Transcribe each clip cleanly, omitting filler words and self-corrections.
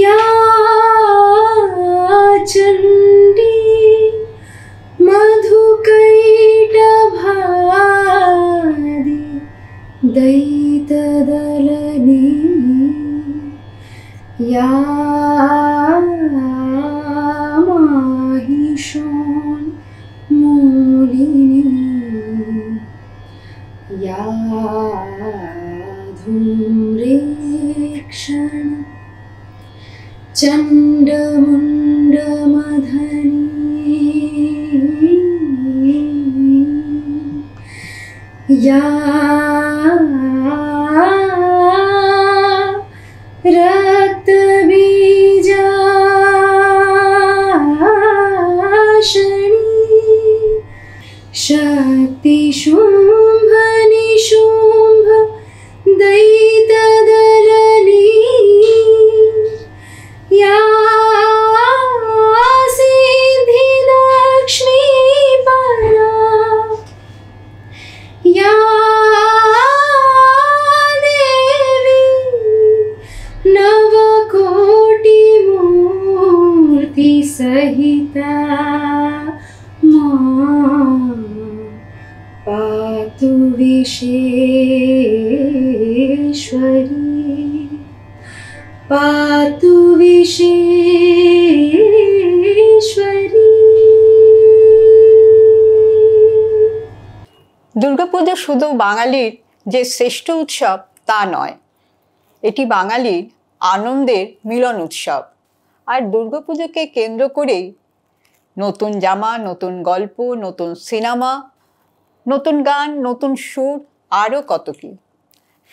या चण्डी मधुकैटभादि दैतदलनी या माहिषोन्मूलिनी या धूम्रेक्षण चण्डमुण्डमधनी या रक्तबीजाशनी शक्तिशुम्भ निशुम्भ दैतदलनी या सिद्धिलक्ष्मी परा या देवी नवकोटिमूर्तिसहिता पातु विश्वेश्वरी पातु विश्वेश्वरी। দুর্গাপুজো শুধু বাঙালির যে শ্রেষ্ঠ উৎসব তা নয়, এটি বাঙালির আনন্দের মিলন উৎসব। আর দুর্গাপুজোকে কেন্দ্র করেই নতুন জামা, নতুন গল্প, নতুন সিনেমা, নতুন গান, নতুন সুর, আরও কত কি।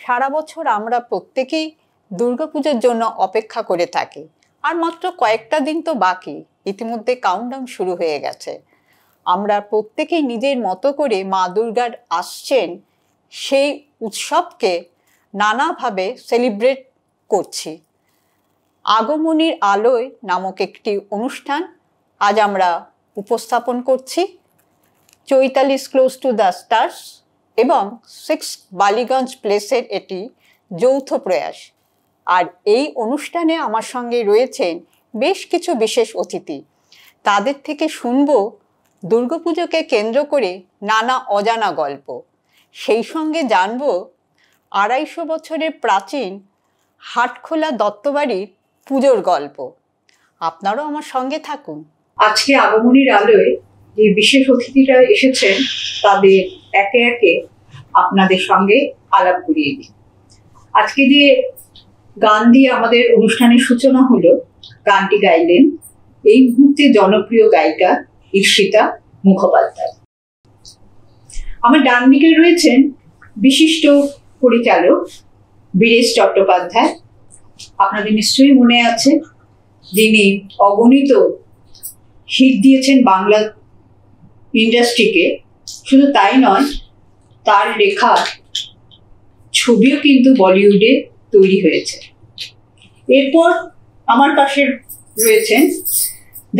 সারা বছর আমরা প্রত্যেকেই দুর্গাপুজোর জন্য অপেক্ষা করে থাকি। আর মাত্র কয়েকটা দিন তো বাকি, ইতিমধ্যে কাউন্টডাউন শুরু হয়ে গেছে। আমরা প্রত্যেকেই নিজের মতো করে মা দুর্গার আসছেন সেই উৎসবকে নানাভাবে সেলিব্রেট করছি। আগমনীর আলোয় নামক একটি অনুষ্ঠান আজ আমরা উপস্থাপন করছি। 44 ক্লোজ টু দ্য স্টার্স এবং 6 বালিগঞ্জ প্লেসের এটি যৌথ প্রয়াস। আর এই অনুষ্ঠানে আমার সঙ্গে রয়েছেন বেশ কিছু বিশেষ অতিথি। তাদের থেকে শুনব দুর্গাপুজোকে কেন্দ্র করে নানা অজানা গল্প। সেই সঙ্গে জানব 250 বছরের প্রাচীন হাটখোলা দত্তবাড়ির পুজোর গল্প। আপনারাও আমার সঙ্গে থাকুন। আজকে আগমনীর আলোয় যে বিশেষ অতিথিরা এসেছেন তাদের একে একে আপনাদের সঙ্গে আলাপ করিয়ে দিই। আজকে যে গান দিয়ে আমাদের অনুষ্ঠানের সূচনা হলো, গানটি গাইলেন এই মুহূর্তে জনপ্রিয় গায়িকা ঈর্ষিতা মুখোপাধ্যায়। আমার ডান দিকে রয়েছেন বিশিষ্ট পরিচালক বীরেশ চট্টোপাধ্যায়। আপনাদের নিশ্চয়ই মনে আছে, যিনি অগণিত হিট দিয়েছেন বাংলা ইন্ডাস্ট্রিকে। শুধু তাই নয়, তার লেখা ছবিও কিন্তু বলিউডে তৈরি হয়েছে। এরপর আমার পাশে রয়েছেন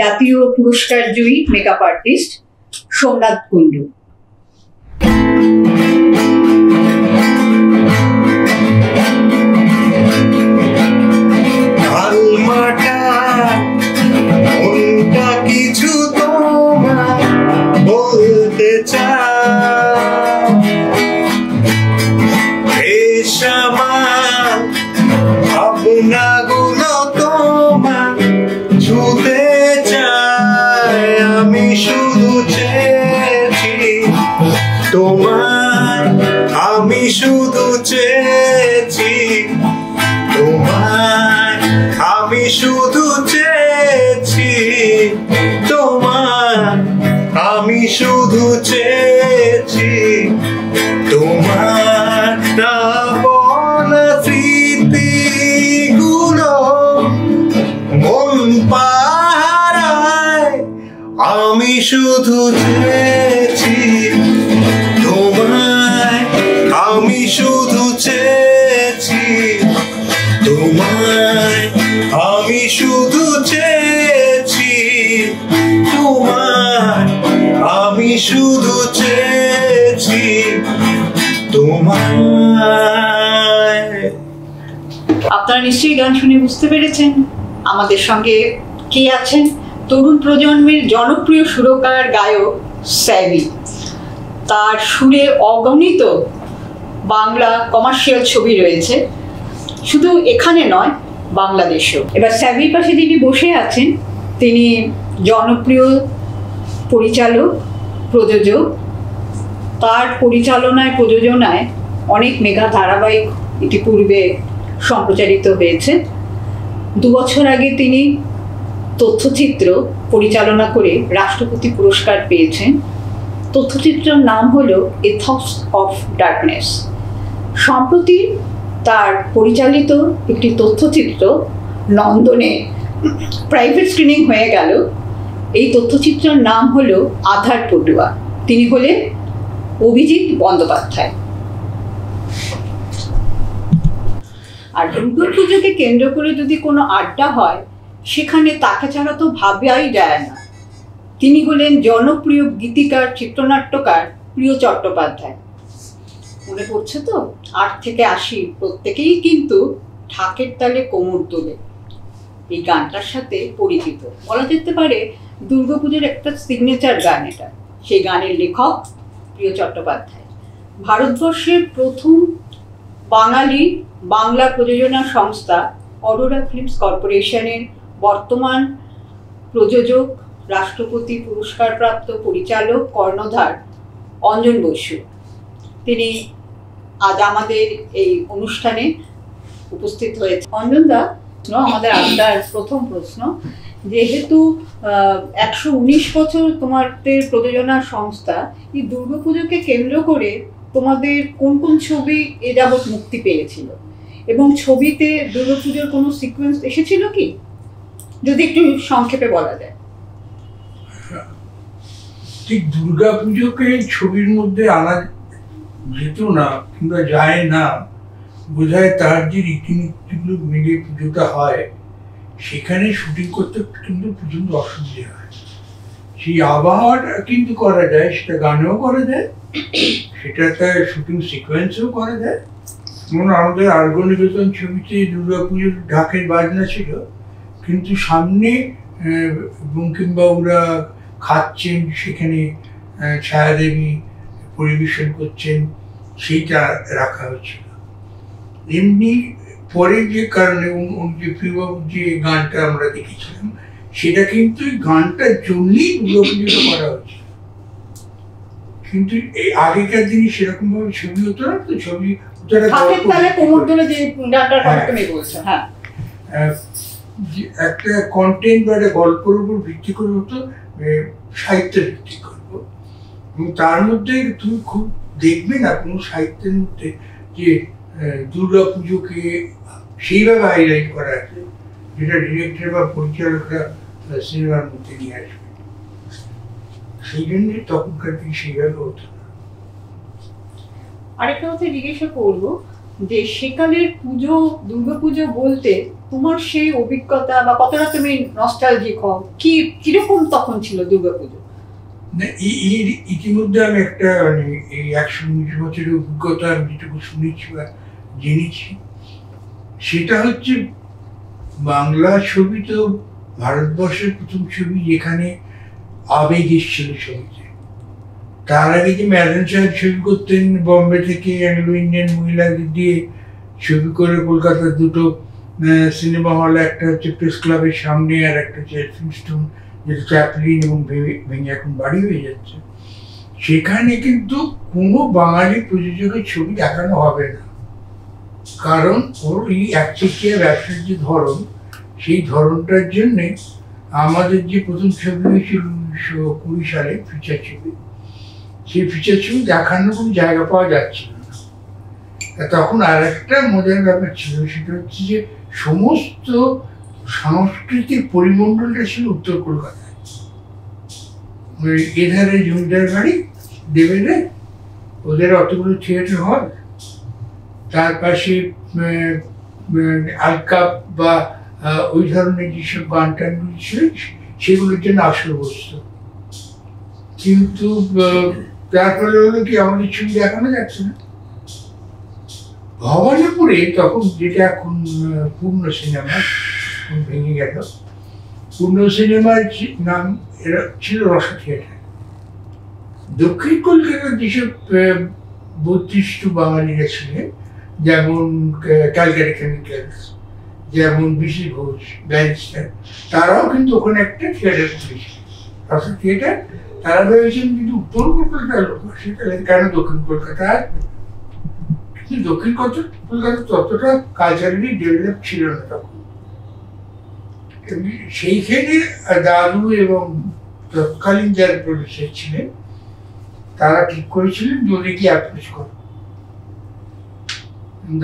জাতীয় পুরস্কার জয়ী মেকআপ আর্টিস্ট সোমনাথ কুণ্ডু। কিছু তোমায় বলতে চাই, ভাবনাগুলো তোমার ছুতে চাই। আমি শুধু চেয়েছি তোমার, আমি শুধু চেয়েছি তোমার, আমি শুধু চেয়েছি তোমার, আমি শুধু চেয়েছি তোমার। না বলা স্মৃতিগুলো মন পাহারায়, আমি শুধু চেয়েছি তোমায়, আমি শুধু চেয়েছি তোমায়, আমি শুধু চেয়েছি তোমায়, আমি শুধু চেয়েছি তোমায়। আপনারা নিশ্চয়ই গান শুনে বুঝতে পেরেছেন আমাদের সঙ্গে কে আছেন? তরুণ প্রজন্মের জনপ্রিয় সুরকার গায়ক স্যাভি। তার সুরে অগণিত বাংলা কমার্শিয়াল ছবি রয়েছে, শুধু এখানে নয়, বাংলাদেশেও। এবার স্যাভির পাশে যিনি বসে আছেন তিনি জনপ্রিয় পরিচালক, প্রযোজক। তার পরিচালনায় প্রযোজনায় অনেক মেগা ধারাবাহিক ইতিপূর্বে সম্প্রচারিত হয়েছে। 2 বছর আগে তিনি তথ্যচিত্র পরিচালনা করে রাষ্ট্রপতি পুরস্কার পেয়েছেন। তথ্যচিত্রের নাম হলো এথস অফ ডার্কনেস। সম্প্রতি তার পরিচালিত একটি তথ্যচিত্র নন্দনে প্রাইভেট স্ক্রিনিং হয়ে গেল। এই তথ্যচিত্রের নাম হলো আধার পটুয়া। তিনি হলেন অভিজিৎ বন্দ্যোপাধ্যায়। আর দুর্গাপুজোকে কেন্দ্র করে যদি কোনো আড্ডা হয়, সেখানে তাকে ছাড়া তো ভাবাই যায় না। তিনি হলেন জনপ্রিয় গীতিকার, চিত্রনাট্যকার প্রিয় চট্টোপাধ্যায়। মনে পড়ছে তো? 8 থেকে 80 প্রত্যেকেই কিন্তু ঢাকের তালে কোমর তোলে, এই গানটার সাথে পরিচিত। বলা যেতে পারে দুর্গাপুজোর একটা সিগনেচার গান এটা। সেই গানের লেখক প্রিয় চট্টোপাধ্যায়। ভারতবর্ষের প্রথম বাঙালি বাংলা প্রযোজনা সংস্থা অরোরা ফিল্মস কর্পোরেশনের বর্তমান প্রযোজক, রাষ্ট্রপতি পুরস্কারপ্রাপ্ত পরিচালক, কর্ণধার অঞ্জন বসু। তিনি আজ আমাদের এই অনুষ্ঠানে উপস্থিত হয়েছে। অঞ্জনদা, আমাদের আড্ডার প্রথম প্রশ্ন, যেহেতু 119 বছর তোমাদের প্রযোজনা সংস্থা, এই দুর্গাপুজোকে কেন্দ্র করে তোমাদের কোন কোন ছবি এ যাবৎ মুক্তি পেয়েছিল, এবং ছবিতে দুর্গাপুজোর কোনো সিকোয়েন্স এসেছিল কি? যদি একটু সংক্ষেপে বলা যায়। ঠিক দুর্গাপুজোকে ছবির মধ্যে আনা যেত না কিংবা যায় না, বোধহয় তার যে রীতিনীতিগুলো মিলে পুজোটা হয় সেখানে শুটিং করতে কিন্তু প্রচণ্ড অসুবিধা হয়। সেই আবহাওয়াটা কিন্তু করা যায়, সেটা গানেও করা যায়, সেটাতে শুটিং সিকোয়েন্সও করা যায়। যেমন আমাদের আর্গনিকেতন ছবিতে দুর্গাপুজোর ঢাকের বাজনা ছিল, কিন্তু সামনে বঙ্কিমবাবুরা খাচ্ছেন, সেখানে ছায়াদেবী পরিবেশন করছেন, সেইটা রাখা হয়েছিল। এমনি পরে যে কারণে যে প্রিয়বাবুর যে গানটা আমরা দেখেছিলাম, সেটা কিন্তু গানটার জন্যই দুর্গাপুজোটা করা হয়েছিল। কিন্তু এই আগেকার দিনে সেরকম ভাবে ছবি হতো না, তো ছবি একটা কন্টেন্ট বা একটা গল্পের উপর ভিত্তি করে হতো, সাহিত্যের ভিত্তি করবো। এবং তার মধ্যে তুমি খুব দেখবে না কোনো সাহিত্যের মধ্যে যে দুর্গাপুজোকে সেইভাবে হাইলাইট করা আছে, যেটা ডিরেক্টর বা পরিচালকরা সিনেমার মধ্যে নিয়ে আসবে। সেই জন্য তখনকার দিন সেইভাবে হতো না। আরেকটা কথা জিজ্ঞাসা করবো, যে সেকালের পুজো, দুর্গাপুজো বলতে তোমার সেই অভিজ্ঞতা বা কতটা তুমি নস্টালজিক হও, কিরকম তখন ছিল দুর্গাপুজো? ইতিমধ্যে আমি একটা এই 119 বছরের অভিজ্ঞতা আমি যেটুকু শুনেছি বা জেনেছি, সেটা হচ্ছে বাংলা ছবি তো ভারতবর্ষের প্রথম ছবি যেখানে আবেগ এসেছিল ছবিতে। তার আগে যে ম্যাডান সাহেব ছবি করতেন বম্বে থেকে অ্যাংলো ইন্ডিয়ান মহিলাদের দিয়ে ছবি করে কলকাতার দুটো সিনেমা হল, একটা হচ্ছে প্রেস ক্লাবের সামনে আর একটা হচ্ছে এলফিনস্টোন, যেটা চ্যাপলিন এবং ভেঙে এখন বাড়ি হয়ে যাচ্ছে, সেখানে কিন্তু কোনো বাঙালি প্রযোজকের ছবি দেখানো হবে না। কারণ ওর এই একচেটিয়া ব্যবসার যে ধরন, সেই ধরনটার জন্যে আমাদের যে প্রথম ছবি হয়েছিল 1920 সালে ফিচার ছবি, সেই ফিচার ছবি দেখানোর কোনো জায়গা পাওয়া যাচ্ছিল না। তখন আর একটা মজার ব্যাপার ছিল, সেটা হচ্ছে যে সমস্ত সাংস্কৃতিক পরিমণ্ডলটা ছিল উত্তর কলকাতায়। এধারে জমিদার বাড়ি দেবেলে, ওদের অতগুলো থিয়েটার হল, তার পাশে আলকাপ বা ওই ধরনের যেসব গান টানগুলি ছিল সেগুলোর জন্য আসল বসত। কিন্তু তার ফলে হলো কি, আমাদের ছবি দেখানো যাচ্ছে না। ভবানীপুরে তখন, যেটা এখন পূর্ণ সিনেমা, এখন ভেঙে গেল। পূর্ণ সিনেমার নাম এরা ছিল রসা থিয়েটার। দক্ষিণ কলকাতার যেসব বত্রিষ্ট বাঙালিরা ছিলেন, যেমন ক্যালকাটা কেমিক্যালস, যেমন বিসি ঘোষ, ব্যারিস্টার, তারাও কিন্তু ওখানে একটা থিয়েটার খুলেছিল, রসা থিয়েটার। তারা ভেবেছেন যদি উত্তর কলকাতার লোক আসে তাহলে কেন দক্ষিণ কলকাতায়? কিন্তু দক্ষিণ কলকাতা ততটা কালচারালি ডেভেলপ ছিল না তখন। সেইখানে দাদু এবং তৎকালীন যারা প্রডিউসার ছিলেন তারা ঠিক করেছিলেন যদি কি অ্যাপ্রোচ করো।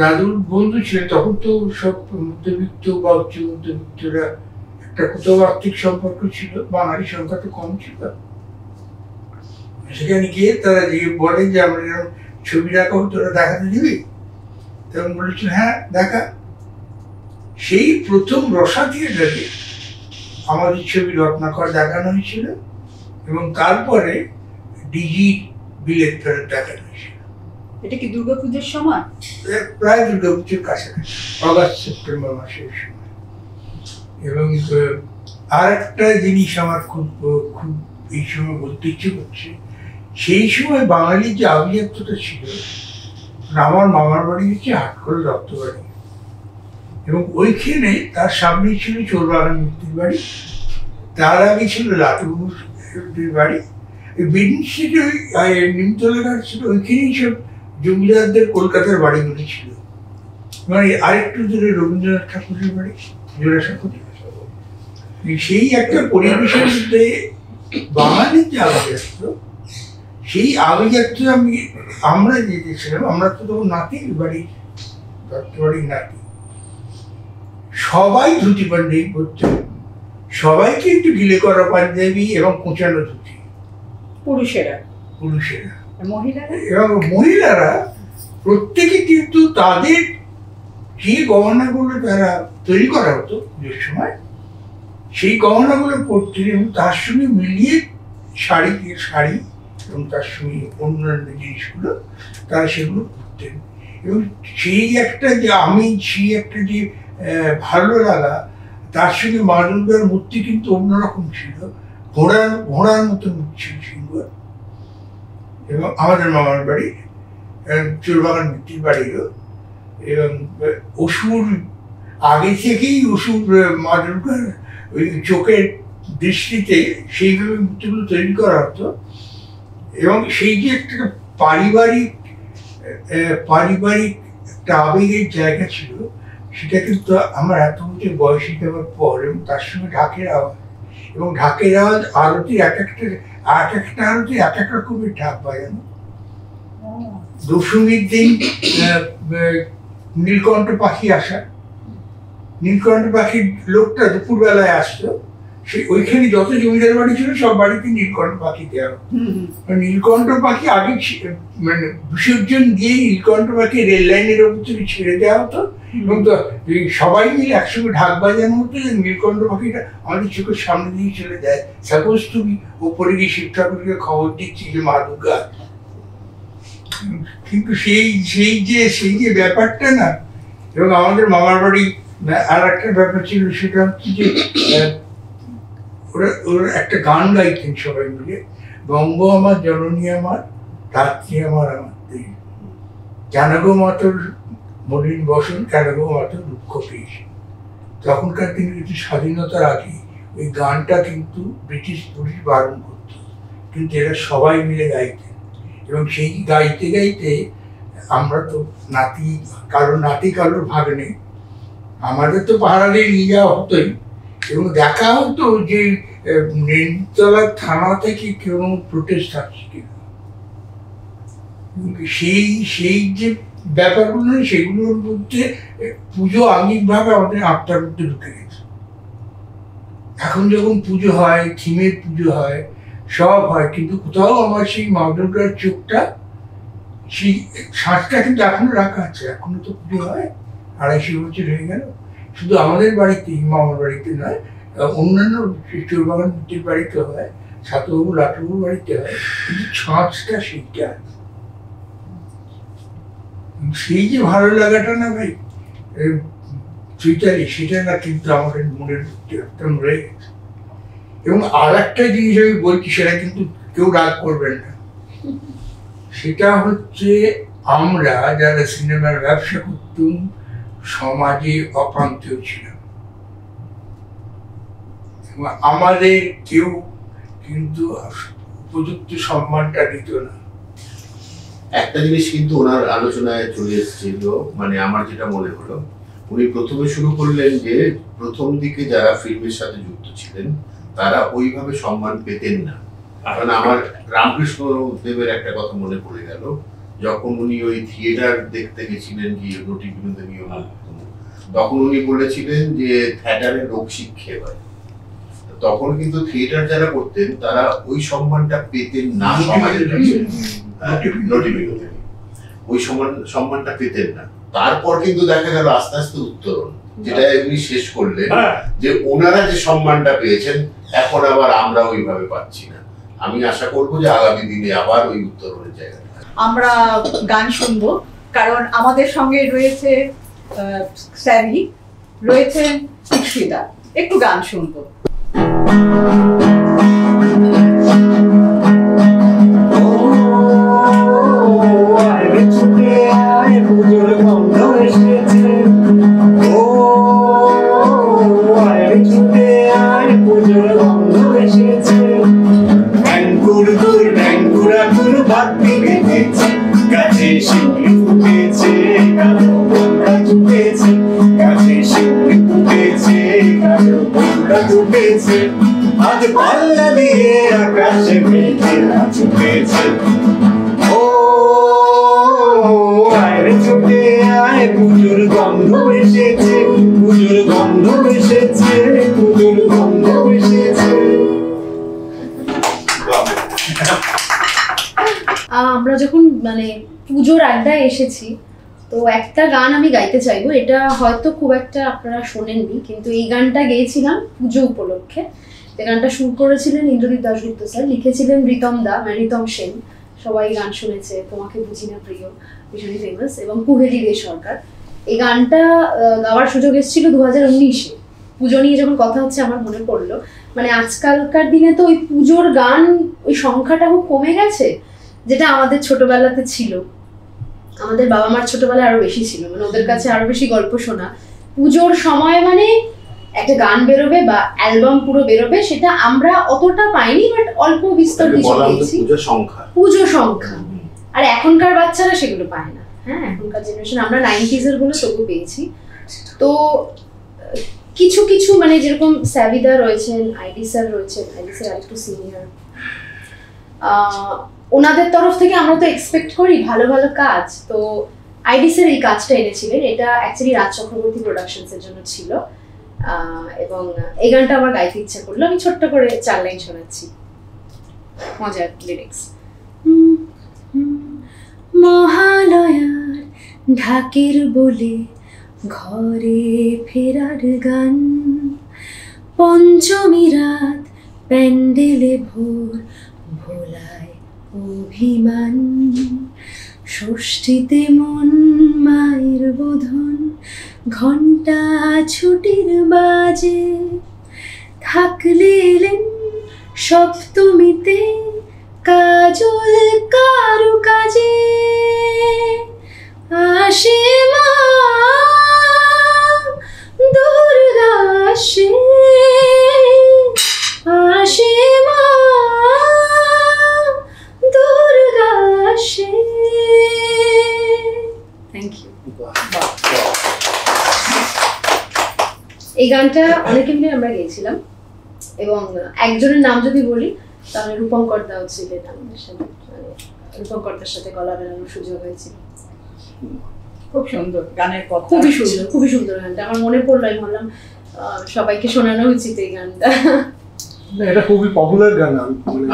দাদুর বন্ধু ছিলেন তখন, তো সব মধ্যবিত্ত বা উচ্চ মধ্যবিত্তরা একটা কোথাও আর্থিক সম্পর্ক ছিল, বাঙালি সংখ্যা তো কম ছিল। সেখানে গিয়ে তারা যে বলে যে আমরা এরকম ছবি রাখা, তোরা দেখাতে দিবি? তখন বলেছিল হ্যাঁ দেখা। সেই প্রথম রসা থিয়েটারে আমাদের ছবি রত্নাকর দেখানো হয়েছিল এবং তারপরে ডিজি বিলেত ফেরত দেখানো হয়েছিল। এটা কি দুর্গাপুজোর সময়? প্রায় দুর্গাপুজোর কাছাকাছি, অগাস্ট সেপ্টেম্বর মাসের সময়। এবং আর একটা জিনিস আমার খুব খুব এই সময় বলতে ইচ্ছে করছে, সেই সময় বাঙালির যে আভিজাত্যটা ছিল, আমার মামার বাড়ি হচ্ছে হাটখোল দত্তবাড়ি, এবং ওইখানে তার সামনে ছিল চোরবাগান মুক্তির বাড়ি, তার আগে ছিল লাটুর বাড়ি, বেডিং স্ট্রিটে ওই নিমতলা ঘাট ছিল, ওইখানেই সব জমিদারদের কলকাতার বাড়িগুলি ছিল। মানে আরেকটু দূরে রবীন্দ্রনাথ ঠাকুরের বাড়ি, জোড়াসাঁকো। সেই একটা পরিবেশের মধ্যে বাঙালির যে আভিজাত্য, সেই আভিজাত্য আমরা যে ছিলাম, আমরা তো তখন নাতি বাড়ির, দত্তবাড়ির নাতি, সবাই ধুতি পাঞ্জাবি পরতো, সবাই কিন্তু ঢিলে করা পাঞ্জাবি এবং কোঁচানো ধুতি। পুরুষেরা মহিলারা এবং মহিলারা প্রত্যেকে কিন্তু তাদের যে গহনাগুলো তারা তৈরি করা হতো যে সময়, সেই গহনাগুলো পরতেন এবং তার সঙ্গে মিলিয়ে শাড়ি এবং তার সঙ্গে অন্যান্য জিনিসগুলো তারা সেগুলো পরতেন। এবং সেই একটা যে সেই একটা যে ভালো লাগা, তার সঙ্গে মা দুর্গার মূর্তি কিন্তু অন্যরকম ছিল, ঘোড়ার মতো ছিল সিংহ। এবং আমাদের মামার বাড়ি চোরবাগান মিত্তির বাড়িরও, এবং অসুর আগে থেকেই অসুর মা দুর্গার ওই চোখের দৃষ্টিতে সেইভাবে মূর্তিগুলো তৈরি করা হতো। এবং সেই যে একটা পারিবারিক একটা আবেগের জায়গা ছিল, সেটা কিন্তু আমার এত বছর বয়সী দেওয়ার পর, এবং তার সঙ্গে ঢাকের আওয়াজ, এবং ঢাকের আওয়াজ আরতির এক একটা আরতি এক এক রকমের ঢাক বাজানো। দশমীর দিন নীলকণ্ঠ পাখি আসা, নীলকণ্ঠ পাখির লোকটা দুপুরবেলায় আসতো, ওইখানে যত জমিদার বাড়ি ছিল সব বাড়িতে নীলকণ্ঠ পাখি দেওয়া হতো। নীলকণ্ঠ পাখি আগে মানে বিসর্জন দিয়ে নীলকণ্ঠ পাখি রেল লাইনের ওপর থেকে ছেড়ে দেওয়া হতো, এবং সবাই মিলে একসঙ্গে ঢাক বাজানো হতো যে নীলকণ্ঠ পাখিটা আমাদের চোখের সামনে দিয়ে চলে যায়, সাপোজ তুমি ওপরে গিয়ে শিব ঠাকুরকে খবর দিচ্ছি যে মা দুর্গা। কিন্তু সেই যে ব্যাপারটা না। এবং আমাদের মামার বাড়ি আর একটা ব্যাপার ছিল, সেটা হচ্ছে যে ওরা একটা গান গাইতেন সবাই মিলে, বঙ্গ আমার জননী আমার, রাত্রি আমার দেশ, জানাগো মাতর মলিন বসন, কেনাগো মাতর দুঃখ পেয়েছে। তখনকার দিনে কিন্তু স্বাধীনতার আগে ওই গানটা কিন্তু ব্রিটিশ পুলিশ বারণ করত, কিন্তু এরা সবাই মিলে গাইতেন। এবং সেই গাইতে গাইতে আমরা তো কারোর ভাগ নেই, আমাদের তো পাহাড়ে নিয়ে যাওয়া হতোই, এবং দেখা হতো যে নিমতলা থানা থেকে কেউ প্রোটেস্ট আসছে কিনা। সেই যে ব্যাপারগুলো, সেগুলোর মধ্যে পুজো আঙ্গিকভাবে আমাদের আত্মার মধ্যে ঢুকে গেছে। এখন যখন পুজো হয়, থিমের পুজো হয়, সব হয়, কিন্তু কোথাও আমার সেই মা দুর্গার চোখটা, সেই সাজটা কিন্তু এখনো রাখা আছে। এখনো তো পুজো হয়, 250 বছর হয়ে গেল। শুধু আমাদের বাড়িতে, মামার বাড়িতে নয়, অন্যান্য চোরবাগান মিত্তির বাড়িতে হয়, সাতবাবু লাটুবাবুর বাড়িতে হয়, কিন্তু ছাঁচটা সেইটা আছে। সেই যে ভালো লাগাটা না ভাই, চৈতালি, সেটা না কিন্তু আমাদের মনের মধ্যে একদম রয়ে গেছে। এবং আর একটা জিনিস আমি বলছি, সেটা কিন্তু কেউ রাগ করবেন না, সেটা হচ্ছে আমরা যারা সিনেমার ব্যবসা করতুম সমাজে অপ্রান্তীয় ছিলাম, এবং আমাদের কেউ কিন্তু উপযুক্ত সম্মানটা দিত না। একটা জিনিস কিন্তু ওনার আলোচনায় চলে এসেছিল, মানে আমার যেটা মনে হলো, উনি প্রথমে শুরু করলেন যে প্রথম দিকে যারা ফিল্মের সাথে যুক্ত ছিলেন তারা ওইভাবে সম্মান পেতেন না। কারণ আমার রামকৃষ্ণ দেবের একটা কথা মনে পড়ে গেল, যখন উনি ওই থিয়েটার দেখতে গেছিলেন কি নটি বিনোদিনী, তখন উনি বলেছিলেন যে থিয়েটারে লোক শিক্ষে হয়। তখন কিন্তু থিয়েটার যারা করতেন তারা ওই সম্মানটা পেতেন না সমাজের কাছে, নটি বিনোদিনী ওই সম্মানটা পেতেন না। তারপর কিন্তু দেখা গেল আস্তে আস্তে উত্তরণ, যেটা উনি শেষ করলেন, যে ওনারা যে সম্মানটা পেয়েছেন এখন আবার আমরা ওইভাবে পাচ্ছি না। আমি আশা করবো যে আগামী দিনে আবার ওই উত্তরণের জায়গা আমরা গান শুনবো, কারণ আমাদের সঙ্গে রয়েছে স্যাভি, রয়েছেন ইকশিতা, একটু গান শুনবো। আজ পাল্লা দিয়ে আকাশে মেঘেরা ছুটেছে, ও আয় ছুটে আয়, পুজোর গন্ধ এসেছে, পুজোর গন্ধ এসেছে, পুজোর গন্ধ এসেছে। আমরা যখন মানে পুজোর আড্ডায় এসেছি, তো একটা গান আমি গাইতে চাইবো। এটা হয়তো খুব একটা আপনারা শোনেননি, কিন্তু এই গানটা গেয়েছিলাম পুজো উপলক্ষে। এই গানটা সুর করেছিলেন ইন্দ্রজিৎ দাশগুপ্ত স্যার, লিখেছিলেন রিতম দা, মানে রিতম সেন, সবাই গান শুনেছে, তোমাকে বুঝি না প্রিয়, ভীষণই ফেমাস, এবং কুহেলি দে সরকার। এই গানটা গাওয়ার সুযোগ এসেছিল 2019-এ। পুজো নিয়ে যখন কথা হচ্ছে আমার মনে পড়লো, মানে আজকালকার দিনে তো ওই পুজোর গান ওই সংখ্যাটা খুব কমে গেছে, যেটা আমাদের ছোটবেলাতে ছিল। আমাদের বাবা মার ছোটবেলায় আরো বেশি ছিল, মানে ওদের কাছে আরো বেশি গল্প শোনা। পুজোর সময় মানে একটা গান বেরোবে বা অ্যালবাম পুরো বেরোবে, সেটা আমরা অতটা পাইনি, বাট অল্প বিস্তর কিছু পেয়েছি। পুজো সংখ্যা। আর এখনকার বাচ্চারা সেগুলো পায় না। হ্যাঁ, এখনকার জেনারেশন, আমরা 90s-এর গুলো তবু পেয়েছি। তো কিছু কিছু মানে যেরকম স্যাভিদা রয়েছেন, আইডি স্যার রয়েছেন, আইডি স্যার আরেকটু সিনিয়র, ওনাদের তরফ থেকে আমরা তো এক্সপেক্ট করি ভালো ভালো কাজ। তো আইডি স্যার এই কাজটা এনেছিলেন, এটা অ্যাকচুয়ালি রাজ চক্রবর্তী প্রোডাকশনসের জন্য ছিল, এবং এই গানটা আমার গাইতে ইচ্ছা করলো। আমি ছোট্ট করে 4 লাইন শোনাচ্ছি, মজার লিরিক্স। মহালয়ার ঢাকের বলে ঘরে ফেরার গান, পঞ্চমী রাত প্যান্ডেলে ভোর ভোলায় অভিমান, ষষ্ঠীতে মন মায়ের বোধন, ঘণ্টা ছুটির বাজে, থাকলে এলেন সপ্তমীতে কাজল কারু কাজে, আসে মা দুর্গা, আসে আসে মা দুর্গা, আসে। Thank you. এই গানটা অনেকে মিলে আমরা গেয়েছিলাম, এবং একজনের নাম যদি বলি তাহলে রূপঙ্কর দাও ছিলেন আমাদের সাথে, মানে রূপঙ্করদার সাথে গলা মেলানোর সুযোগ হয়েছিল। খুব সুন্দর গানের কথা, খুবই সুন্দর, খুবই সুন্দর গানটা। আমার মনে পড়লো, আমি ভাবলাম সবাইকে শোনানো উচিত এই গানটা। এটা খুবই পপুলার গান,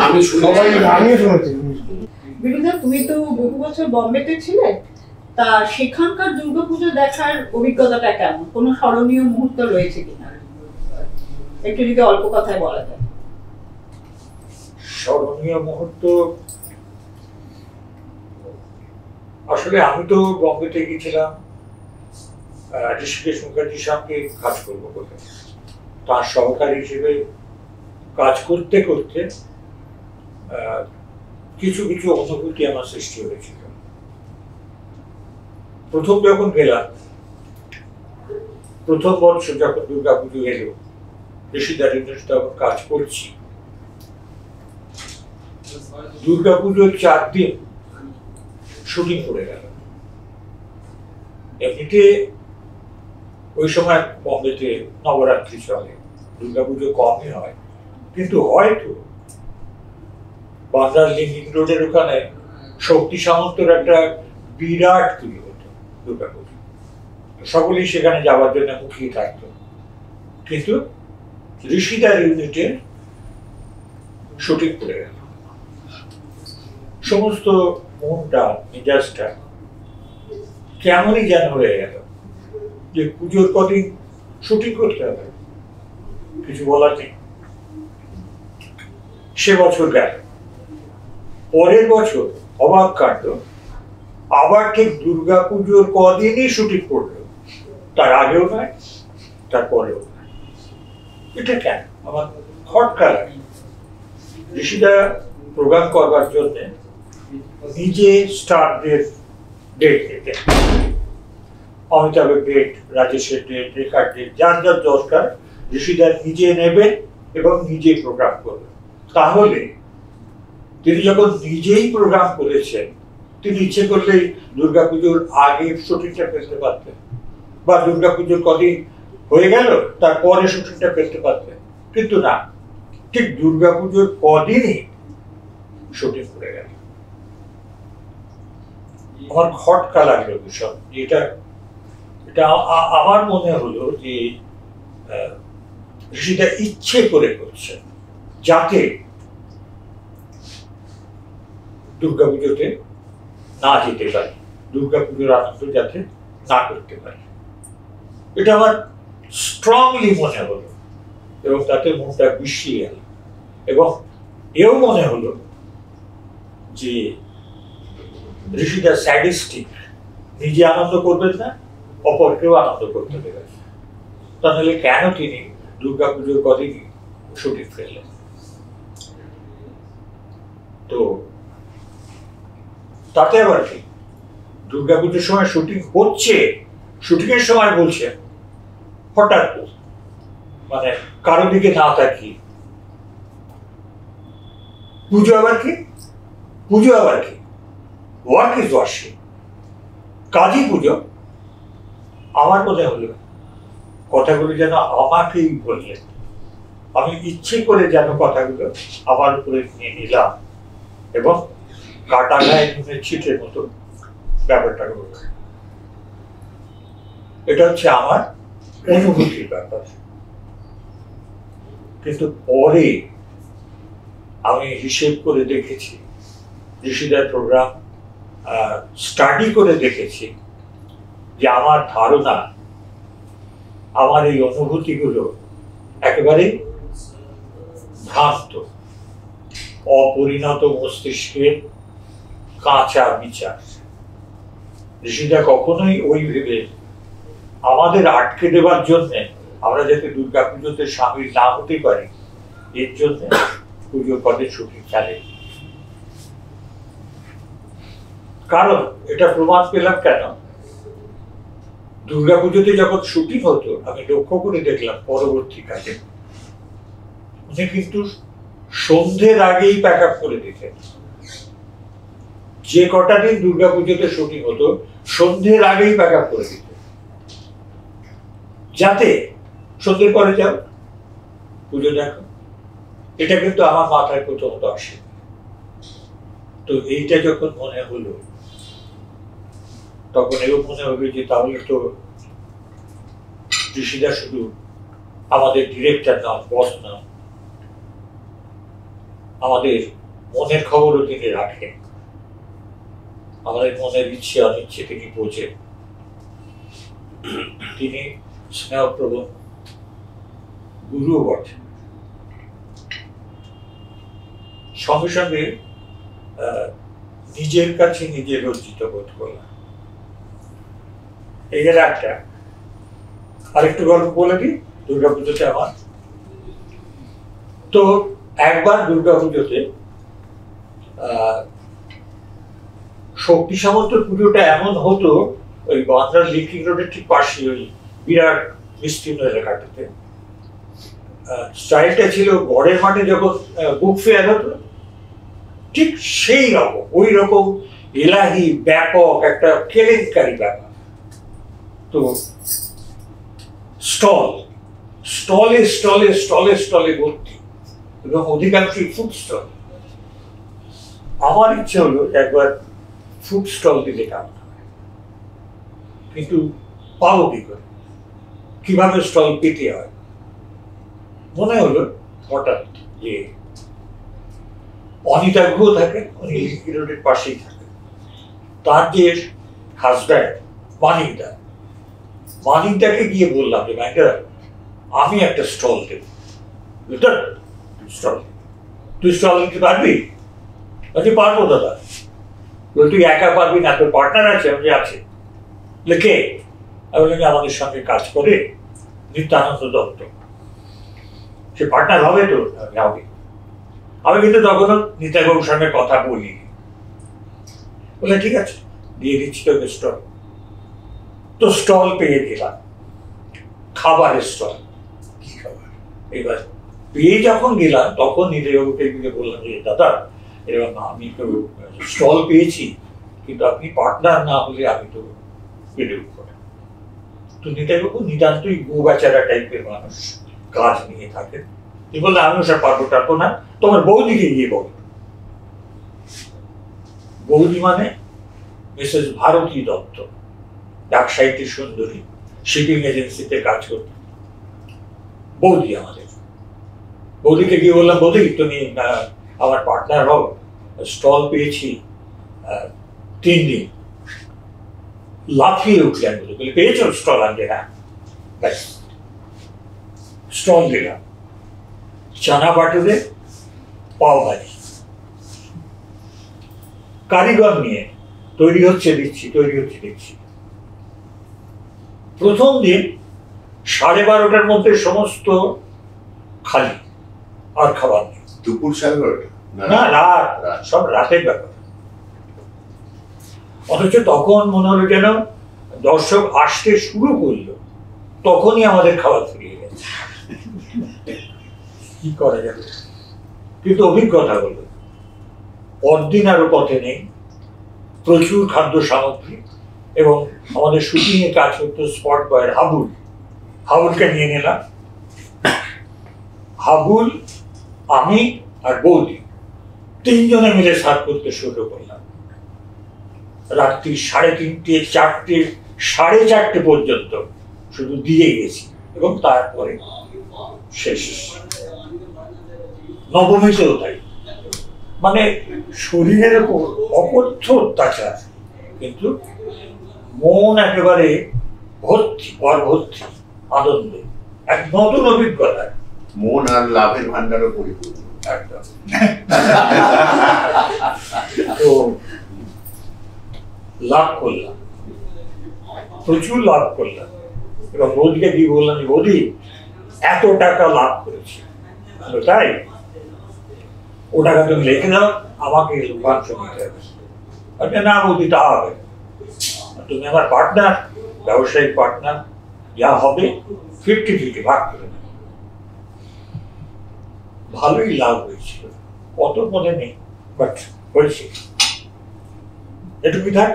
আমি সবাই আমিও শুনেছি। বিরুদ্ধা, তুমি তো বহু বছর বম্বেতে ছিলে, তা সেখানকার দুর্গাপুজো দেখার অভিজ্ঞতাটা কেমন? কোনো স্মরণীয় মুহূর্ত রয়েছে কিনা, একটু যদি অল্প কথায় বলা যায়। স্মরণীয় মুহূর্ত, আসলে আমি তো বম্বেতে গেছিলাম ঋষিকেশ মুখার্জির সঙ্গে কাজ করবো বলে তার সহকারী হিসেবে কাজ করতে করতে কিছু কিছু অনুভূতি আমার সৃষ্টি হয়েছিল। প্রথম যখন গেলাম, প্রথম বর্ষ যখন দুর্গাপুজো এলো, ঋষিদার ইউনিভার্সিটি তখন কাজ করছি, দুর্গাপুজোর 4 দিন শুটিং করে গেল। এমনিতে ওই সময় বম্বেতে নবরাত্রি চলে, দুর্গাপুজো কমই হয়, কিন্তু হয়তো বাংলার লিঙ্কিং রোডের ওখানে শক্তি সামন্তর একটা বিরাট তৈরি হতো দুর্গাপুজো, সকলেই সেখানে যাওয়ার জন্য মুখিয়ে থাকতো। কিন্তু ঋষিদার ইউনিটে শুটিং করে গেল, সমস্ত মনটা মেজাজটা কেমনই যেন হয়ে গেল যে পুজোর কদিন শুটিং করতে হবে, কিছু বলার নেই। সে বছর গেল, পরের বছর অবাক কাণ্ড, আবার ঠিক দুর্গাপুজোর কদিনই শুটিং করলো, তার আগেও নয় তার পরেও নয়। এটা কেন আমার খটকা লাগে। ঋষিদা প্রোগ্রাম করবার জন্য নিজে স্টারদের ডেট দিতেন, অমিতাভের ডেট, রাজেশের ডেট, রেখার ডেট, যার যার দরকার ঋষিদার নিজে নেবেন এবং নিজে প্রোগ্রাম করবেন। তাহলে তিনি যখন নিজেই প্রোগ্রাম করেছেন, তিনি ইচ্ছে করলেই দুর্গাপুজোর আগে শুটিংটা ফেলতে পারতেন, বা দুর্গাপুজোর কদিন হয়ে গেল তারপরে শুটিংটা ফেলতে পারতেন, কিন্তু না, ঠিক দুর্গাপুজোর কদিনই শুটিং করে গেল। আমার খটকা লাগলো ভীষণ। এটা আমার মনে হলো যে ঋষিদা ইচ্ছে করে করছে যাতে দুর্গাপুজোতে না যেতে পারি, দুর্গাপুজোর আনন্দ যাতে না করতে পারি। এটা আমার স্ট্রংলি মনে হলো এবং তাতে মনটা বিষিয়ে গেল। এবং এও মনে হলো যে ঋষিদা স্যাডিস্টিক, নিজে আনন্দ করবেন না, অপরকেও আনন্দ করতে দেবেন, তাহলে কেন তিনি দুর্গাপুজোর কদিনই শুটিং ফেললেন। তো তাতে আবার কি, দুর্গাপুজোর সময় শুটিং হচ্ছে, শুটিং এর সময় বলছে হঠাৎ মানে কারো দিকে না তাকিয়ে পুজো আবার কি, পুজো আবার কি, ওয়ার্ক ইজ ওয়ার্শিপ, কাজই পুজো। আমার মনে হলো কথাগুলো যেন আমাকেই বললেন, আমি ইচ্ছে করে যেন কথাগুলো আমার উপরে নিয়ে নিলাম এবং কাটা গায়ে নুনের ছিটের মতো ব্যাপারটা হলো। এটা হচ্ছে আমার অনুভূতির ব্যাপার। কিন্তু পরে আমি হিসেব করে দেখেছি, ঋষিদার প্রোগ্রাম স্টাডি করে দেখেছি যে আমার ধারণা, আমার এই অনুভূতিগুলো একেবারে ভ্রান্ত, অপরিণত মস্তিষ্কের কাঁচা বিচার। ঋষিদা কখনোই ওই ভেবে আমাদের আটকে দেবার জন্য আমরা যাতে দুর্গাপুজোতে সামিল না হতে পারি, এর জন্য পুজোর পদে শুটিং চালে। কারণ এটা প্রমাণ পেলাম কেন, দুর্গাপুজোতে যখন শুটিং হতো আমি লক্ষ্য করে দেখলাম পরবর্তীকালে উনি কিন্তু সন্ধ্যের আগেই প্যাক আপ করে দিতেন। যে কটা দিন দুর্গাপুজোতে শুটিং হতো সন্ধ্যের আগেই প্যাক আপ করে দিতেন, যাতে সন্ধ্যের পরে যাও পুজো দেখো। এটা কিন্তু আমার মাথায় প্রথমত আসে। তো এইটা যখন মনে হলো তখন এও মনে হবে যে তাহলে তো ঋষিদা শুধু আমাদের ডিরেক্টর নন, বস নন, আমাদের মনের খবরও তিনি রাখেন, আমাদের মনের ইচ্ছে অনিচ্ছে তিনি বোঝেন। তিনি স্নেহপ্রবণ গুরুও বটেন। সঙ্গে সঙ্গে নিজের কাছে নিজে লজ্জিত বোধ করলাম। এই গেল একটা। আরেকটু গল্প বলে দিই দুর্গাপুজোতে আমার। তো একবার দুর্গাপুজোতে শক্তি সামন্ত পুজোটা এমন হতো ওই বান্দ্রার লিঙ্কিং রোডের ঠিক পাশে ওই বিরাট বিস্তীর্ণ এলাকাটাতে। স্টাইলটা ছিল ঘরের মাঠে যখন বুক ফেয়ার হতো ঠিক সেই রকম, ওই রকম এলাহি ব্যাপক একটা কেলেঙ্কারি ব্যাপার। তো স্টলে স্টলে স্টলে স্টলে ভর্তি এবং অধিকাংশই ফুড স্টল। আমার ইচ্ছে হলো একবার ফুড স্টল দিলে কেমন হয়, কিন্তু পাবো কি করে, কিভাবে স্টল পেতে হয়। মনে হলো হঠাৎ যে অনিতা গুহ থাকে, উনি লিঙ্কি রোডের পাশেই থাকে, তার যে হাজব্যান্ড মানিকদাকে গিয়ে বললাম যে মানিকদা আমি একটা স্টল দেব। স্টল তুই স্টল নিতে পারবি? বলছি পারবো দাদা। তুই একা পারবি না, তোর পার্টনার আছে? আমি আছে। কে? আমি বললাম আমাদের সঙ্গে কাজ করে নিত্যানন্দ দত্ত, সে পার্টনার হবে তো? হবে। আমি কিন্তু তখনও নিতাইবাবুর সঙ্গে কথা বলিনি। বলে ঠিক আছে দিয়ে দিচ্ছি তোকে স্টল। তো স্টল পেয়ে গেলাম, খাবারের স্টল। কি খাবার? এবার পেয়ে যখন গেলাম তখন নিতাইবাবুকে গিয়ে বললাম যে দাদা এবার আমি তো স্টল পেয়েছি, কিন্তু আপনি পার্টনার না হলে আমি তো পেরে উঠব না। তো নিতাইবাবু নিতান্তই গো বেচারা টাইপের মানুষ, কাজ নিয়ে থাকেন। তুই বললে আমি ওসব পারবো না, তোমার বৌদিকে গিয়ে বল। বৌদি মানে মিসেস ভারতী দত্ত, ব্যবসায়ীটি সুন্দরী, শিপিং এজেন্সিতে কাজ করত। বৌদি আমাদের। বৌদিকে গিয়ে বললাম বৌদি তুমি আমার পার্টনার হও, স্টল পেয়েছি 3 দিন। লাফিয়ে উঠলেন, বলে পেয়েছ স্টল? আনবে হ্যাঁ, ব্যাস স্টল দিলাম। চানা বাটুরে, পাও ভাজি, কারিগর নিয়ে তৈরি হচ্ছে দিচ্ছি। প্রথম দিন 12:30টার মধ্যে সমস্ত খালি, আর খাবার নেই। দুপুর 12:30? না, রাত, সব রাতের ব্যাপার। অথচ তখন মনে হলো যেন দর্শক আসতে শুরু করলো, তখনই আমাদের খাবার ফুরিয়ে গেছে। কি করা যাবে? কিন্তু অভিজ্ঞতা হলো পরদিন আরো পথে নেই, প্রচুর খাদ্য সামগ্রী। এবং আমাদের শুটিং এ কাজ করতো স্পট বয়ের হাবুলকে নিয়ে নিলাম। হাবুল, আমি আর বৌদি 3 জনে মিলে সার্ভ করতে শুরু করলাম। রাত্রি 3:30, 4টে, 4:30 পর্যন্ত শুধু দিয়ে গেছি, এবং তারপরে শেষ। নবমীতেও তাই। মানে শরীরের উপর অকথ্য অত্যাচার, কিন্তু মন একেবারে ভর্তি আনন্দে, এক নতুন অভিজ্ঞতা। মন আর লাভের ভান্ডারও পরিপূর্ণ। একদম। তো লাভ করলাম, প্রচুর লাভ করলাম। এবং বৌদিকে গিয়ে বললাম বৌদি এত টাকা লাভ করেছি। তাই? ও টাকা তুমি রেখে দাও, আমাকে লভ্যাংশ নিতে হবে। না বৌদি তা হবে, তুমি আমার পার্টনার, ব্যবসায়িক পার্টনার, যা হবে 50-50 ভাগ করে নেব। ভালোই লাভ হয়েছিল, কত মনে নেই, বাট হয়েছে। এটুকু থাক।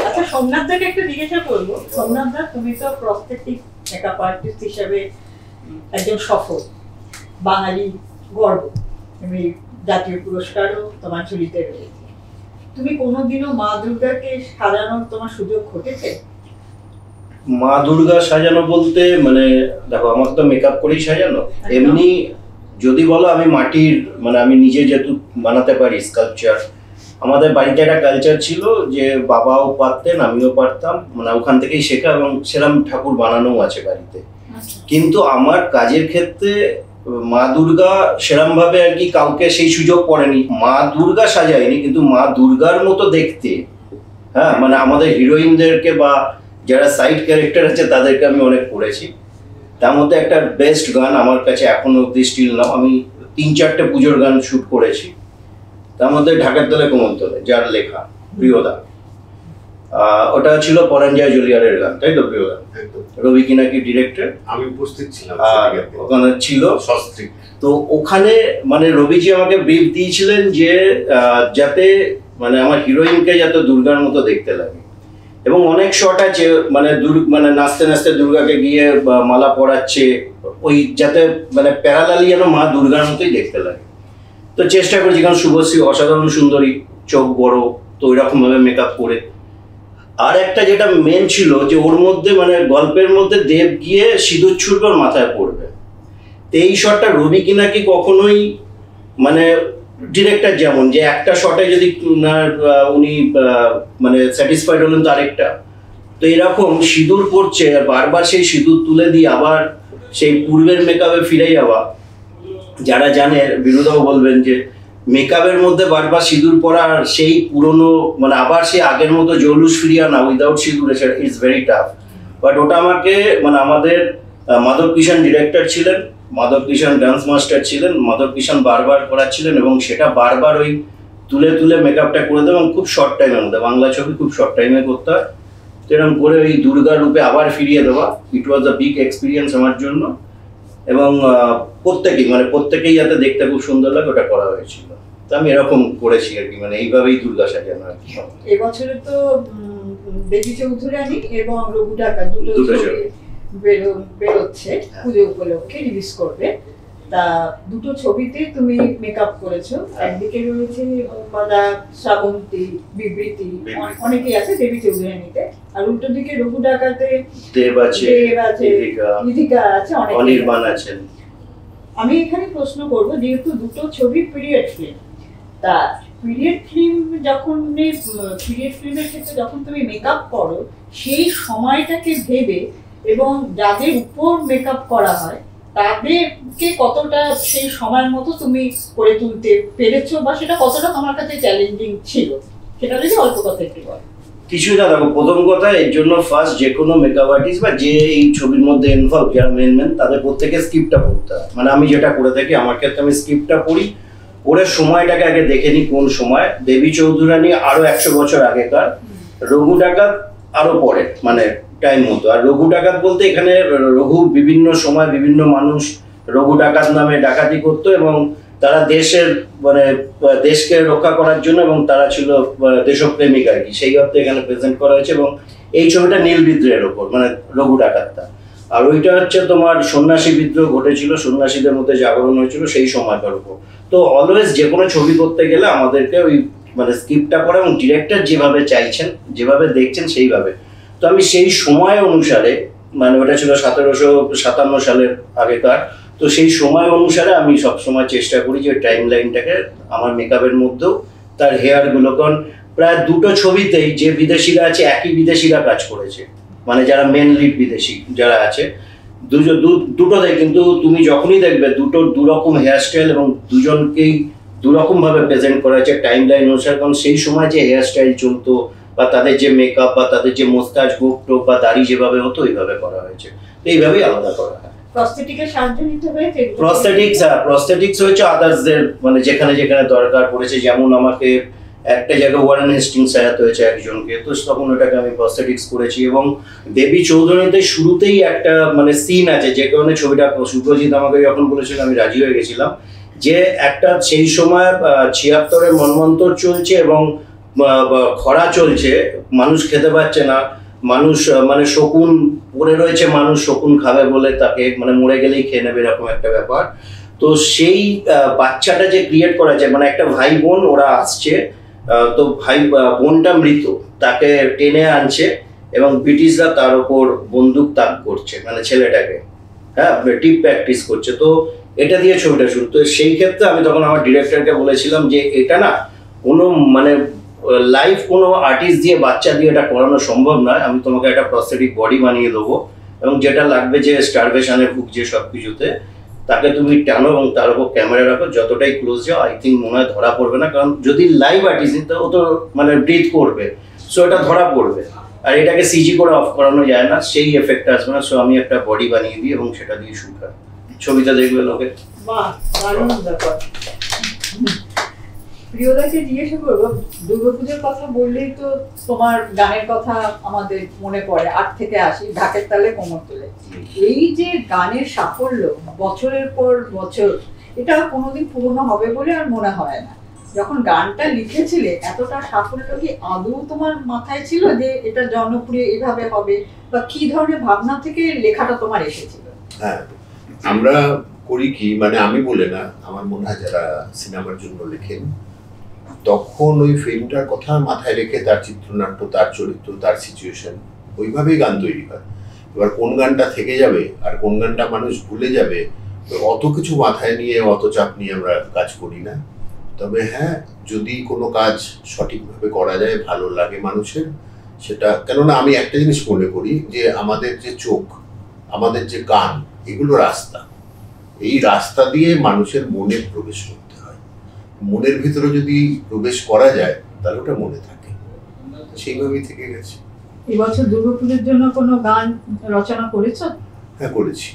আচ্ছা, সোমনাথদাকে একটু জিজ্ঞাসা করবো। সোমনাথদা, তুমি তো প্রস্থেটিক মেকআপ আর্টিস্ট হিসেবে একজন সফল বাঙালি গর্ব, তুমি জাতীয় পুরস্কারও তোমার ঝুলিতে রয়েছে। তুমি কোনোদিনও মা দুর্গাকে সাজানোর তোমার সুযোগ ঘটেছে? মা দুর্গা সাজানো বলতে মানে দেখো, আমার তো মেকআপ করেই সাজানো। এমনি যদি বলো আমি মাটির, মানে আমি নিজে যেহেতু বানাতে পারি স্কাল্পচার, আমাদের বাড়িতে একটা কালচার ছিল যে বাবাও পারতেন, আমিও পারতাম, মানে ওখান থেকেই শেখা, এবং সেরকম ঠাকুর বানানোও আছে বাড়িতে। কিন্তু আমার কাজের ক্ষেত্রে মা দুর্গা সেরকম ভাবে আর কি কাউকে সেই সুযোগ পড়েনি। মা দুর্গা সাজায়নি, কিন্তু মা দুর্গার মতো দেখতে, হ্যাঁ, মানে আমাদের হিরোইনদেরকে বা যারা সাইড ক্যারেক্টার আছে তাদেরকে আমি অনেক পড়েছি। তার মধ্যে একটা বেস্ট গান আমার কাছে এখনো অব্দি স্টিল নাও, আমি 3-4টে পুজোর গান শ্যুট করেছি, তার মধ্যে ঢাকার তলে কোমল তলে, যার লেখা প্রিয়দা, ওটা ছিল পরাঞ্জয় জুলিয়ারের গান, তাই তো প্রিয়দা? রবি কিনাকি ডিরেক্টর, আমি উপস্থিত ছিলাম ওখানে ছিল সস্ত্রীক। তো ওখানে মানে রবিজি আমাকে ব্রিফ দিয়েছিলেন যে যাতে মানে আমার হিরোইনকে যাতে দুর্গার মতো দেখতে লাগে, এবং অনেক শট আছে মানে মানে নাচতে নাচতে দুর্গাকে গিয়ে মালা পরাচ্ছে, ওই যাতে মানে প্যারালালি যেন মা দুর্গার মতোই দেখতে লাগে। তো চেষ্টা করেছি, কারণ শুভশ্রী অসাধারণ সুন্দরী, চোখ বড়, তো ওই রকম ভাবে মেকআপ করে। আর একটা যেটা মেন ছিল যে ওর মধ্যে মানে গল্পের মধ্যে দেব গিয়ে সিঁদুর ছুড়বে ওর মাথায় পড়বে, তো এই শটটা রবি কিনাকি কখনোই মানে ডিরেক্টর যেমন যে একটা শটে যদি উনি মানে স্যাটিসফাইড হলেন তো আরেকটা, তো এরকম সিঁদুর পড়ছে আর বারবার সেই সিঁদুর তুলে দিয়ে আবার সেই পূর্বের মেকআপে ফিরে যাওয়া। যারা জানে বিরুদাও বলবেন যে মেকআপের মধ্যে বারবার সিঁদুর পরা আর সেই পুরনো মানে আবার সেই আগের মতো জৌলুস ফিরিয়ে আনা উইদাউট সিঁদুর, ইটস ভেরি টাফ। বাট ওটা আমাকে মানে আমাদের মাধব কিষাণ ডিরেক্টর ছিলেন, মাধব কিষাণ ডান্স মাস্টার ছিলেন, মাধব কিষাণ বারবার করাচ্ছিলেন এবং সেটা বারবার ওই তুলে তুলে মেকআপটা করে দেবেন খুব শর্ট টাইমের মধ্যে। বাংলা ছবি খুব শর্ট টাইমে করতে হয়, তো এরকম করে ওই দুর্গা রূপে আবার ফিরিয়ে দেওয়া, ইট ওয়াজ আ বিগ এক্সপিরিয়েন্স আমার জন্য। এবং প্রত্যেকেই যাতে দেখতে খুব সুন্দর লাগে ওটা করা হয়েছিল। তো আমি এরকম করেছি আর কি, মানে এইভাবেই দুর্গা সাজানো আর কি। এবছরে তো দেবী চৌধুরানী এবং রঘু ডাকাত দুটো ছবি বেরোচ্ছে পুজো উপলক্ষে, রিলিজ করবে। তা দুটো ছবিতে তুমি মেকআপ করেছো, একদিকে রয়েছে মৌমালা, শ্রাবন্তী, বিবৃতি, অনেকেই আছে দেবী চৌধুরানীতে, আর উল্টো দিকে রঘু ডাকাতে দেব আছে, নিধিকা আছে, অনির্বাণ আছেন। আমি এখানে প্রশ্ন করবো, যেহেতু দুটো ছবি পিরিয়ড ফিল্ম, তা পিরিয়ড ফিল্মের ক্ষেত্রে যখন তুমি মেকআপ করো সেই সময়টাকে ভেবে এবং যাদের উপর মেকআপ করা হয় তাদেরকে কতটা সেই সময়ের মতো তুমি করে তুলতে পেরেছো, বা সেটা কতটা তোমার কাছে চ্যালেঞ্জিং ছিল, সেটা যদি অল্প কথা একটু বলো। কিছুই না, দেখো প্রথম কথা এর জন্য ফার্স্ট যে কোনো মেকআপ আর্টিস্ট বা যে এই ছবির মধ্যে ইনভলভ যারা মেন তাদের প্রত্যেকে স্ক্রিপ্টটা পড়তে হয়। মানে আমি যেটা করে থাকি, আমার ক্ষেত্রে আমি স্ক্রিপ্টটা পড়ি, পড়ে সময়টাকে আগে দেখে নিই কোন সময়। দেবী চৌধুরানী আরো 100 বছর আগেকার, রঘু ডাকাত আরো পরে মানে টাইম মতো। আর রঘু ডাকাত বলতে এখানে রঘু বিভিন্ন সময় বিভিন্ন মানুষ রঘু ডাকাত নামে ডাকাতি করতো এবং তারা দেশের মানে দেশকে রক্ষা করার জন্য, এবং তারা ছিল দেশপ্রেমিক আর কি, সেই অর্থে এখানে প্রেজেন্ট করা হয়েছে। এবং এই ছবিটা নীল বিদ্রোহের ওপর, মানে রঘু ডাকাতটা। আর ওইটা হচ্ছে তোমার সন্ন্যাসী বিদ্রোহ ঘটেছিল, সন্ন্যাসীদের মধ্যে জাগরণ হয়েছিল সেই সময়টার উপর। তো অলওয়েজ যে কোনো ছবি করতে গেলে আমাদেরকে ওই মানে স্ক্রিপ্টটা পড়া এবং ডিরেক্টর যেভাবে চাইছেন যেভাবে দেখছেন সেইভাবে। তো আমি সেই সময় অনুসারে, মানে ওটা ছিল 1757 সালের আগেকার, তো সেই সময় অনুসারে আমি সবসময় চেষ্টা করি যে টাইম লাইনটাকে আমার মেকআপের মধ্যেও তার হেয়ারগুলো, কারণ প্রায় দুটো ছবিতেই যে বিদেশিরা আছে একই বিদেশিরা কাজ করেছে, মানে যারা মেন লিড বিদেশি যারা আছে দুটোতে, কিন্তু তুমি যখনই দেখবে দুরকম হেয়ারস্টাইল এবং দুজনকেই দুরকম ভাবে প্রেজেন্ট করা হয়েছে টাইম লাইন অনুসারে। কারণ সেই সময় যে হেয়ারস্টাইল চলতো বা তাদের যে মেকআপ বা তাদের যে মোস্তাজ গোপ বা দাড়ি যেভাবে হতো ওইভাবে করা হয়েছে, তো এইভাবেই আলাদা করা হয়। প্রস্থেটিক্স হয়েছে আদার্সদের মানে যেখানে যেখানে দরকার পড়েছে, যেমন আমাকে একটা জায়গায় ওয়ারেন হেস্টিংস সাজাতে হয়েছে একজনকে, তো তখন ওটাকে আমি প্রস্থেটিক্স করেছি। এবং দেবী চৌধুরানীতে শুরুতেই একটা মানে সিন আছে, যে কারণে ছবিটা সুপ্রজিৎ আমাকে যখন বলেছিল আমি রাজি হয়ে গেছিলাম, যে একটা সেই সময় 76-এর মন্বন্তর চলছে এবং খরা চলছে, মানুষ খেতে পাচ্ছে না, মানুষ মানে শকুন পড়ে রয়েছে, মানুষ শকুন খাবে বলে তাকে মানে মরে গেলেই খেয়ে নেবে এরকম একটা ব্যাপার। তো সেই বাচ্চাটা যে ক্রিয়েট করা যায়, মানে একটা ভাই বোন ওরা আসছে, তো বোনটা মৃত, তাকে টেনে আনছে এবং ব্রিটিশরা তার উপর বন্দুক তাক করছে, মানে ছেলেটাকে টিপ প্র্যাকটিস করছে। তো এটা দিয়ে ছবিটা শুরু। তো সেই ক্ষেত্রে আমি তখন আমার ডিরেক্টরকে বলেছিলাম যে এটা না কোনো মানে লাইভ কোনো আর্টিস্ট দিয়ে বাচ্চা দিয়ে এটা করানো সম্ভব নয়, আমি তোমাকে একটা প্রস্থেটিক বডি বানিয়ে দেবো এবং যেটা লাগবে যে স্টারভেশনে ভুগছে সব কিছুতে, তাকে তুমি টানো এবং তার উপর ক্যামেরা রাখো, যতটাই ক্লোজ যাও আই থিঙ্ক মনে হয় ধরা পড়বে না, কারণ যদি লাইভ আর্টিস্ট ও তো মানে ব্রিথ করবে, সো এটা ধরা পড়বে। আর এটাকে সিজি করে অফ করানো যায় না, সেই এফেক্ট আসবে না। সো আমি একটা বডি বানিয়ে দিই এবং সেটা দিয়ে শুট হয়, ছবিটা দেখবে লোকে। বাহ, দারুণ ব্যাপার। প্রিয়দাকে জিজ্ঞাসা করবো, দুর্গাপুজোর কথা বললেই তো তোমার গানের কথা আমাদের মনে পড়ে, 8 থেকে 80, ঢাকের তালে কোমর তোলে। এই যে গানের সাফল্য বছরের পর বছর, এটা কোনোদিন পুরনো হবে বলে আর মনে হয় না। যখন গানটা লিখেছিলে এতটা সাফল্য কি আদৌ তোমার মাথায় ছিল যে এটা জনপ্রিয় এভাবে হবে, বা কি ধরনের ভাবনা থেকে লেখাটা তোমার এসেছিল? হ্যাঁ, আমরা করি কি, মানে আমি বলে না, আমার মনে হয় যারা সিনেমার জন্য লেখেন তখন ওই ফিল্মটার কথা মাথায় রেখে তার চিত্রনাট্য, তার চরিত্র, তার সিচুয়েশন, ওইভাবেই গান তৈরি হয়। এবার কোন গানটা থেকে যাবে আর কোন গানটা মানুষ ভুলে যাবে, অত কিছু মাথায় নিয়ে, অত চাপ নিয়ে আমরা কাজ করি না। তবে হ্যাঁ, যদি কোনো কাজ সঠিকভাবে করা যায়, ভালো লাগে মানুষের, সেটা, কেননা আমি একটা জিনিস মনে করি যে আমাদের যে চোখ, আমাদের যে কান, এগুলো রাস্তা। এই রাস্তা দিয়ে মানুষের মনে প্রবেশ করতে হয়। মনের ভিতরে যদি প্রবেশ করা যায় তাহলে ওটা মনে থাকে, সেইভাবেই থেকে গেছে। এবছর দুর্গাপুজোর জন্য কোনো গান রচনা করেছো? হ্যাঁ, করেছি।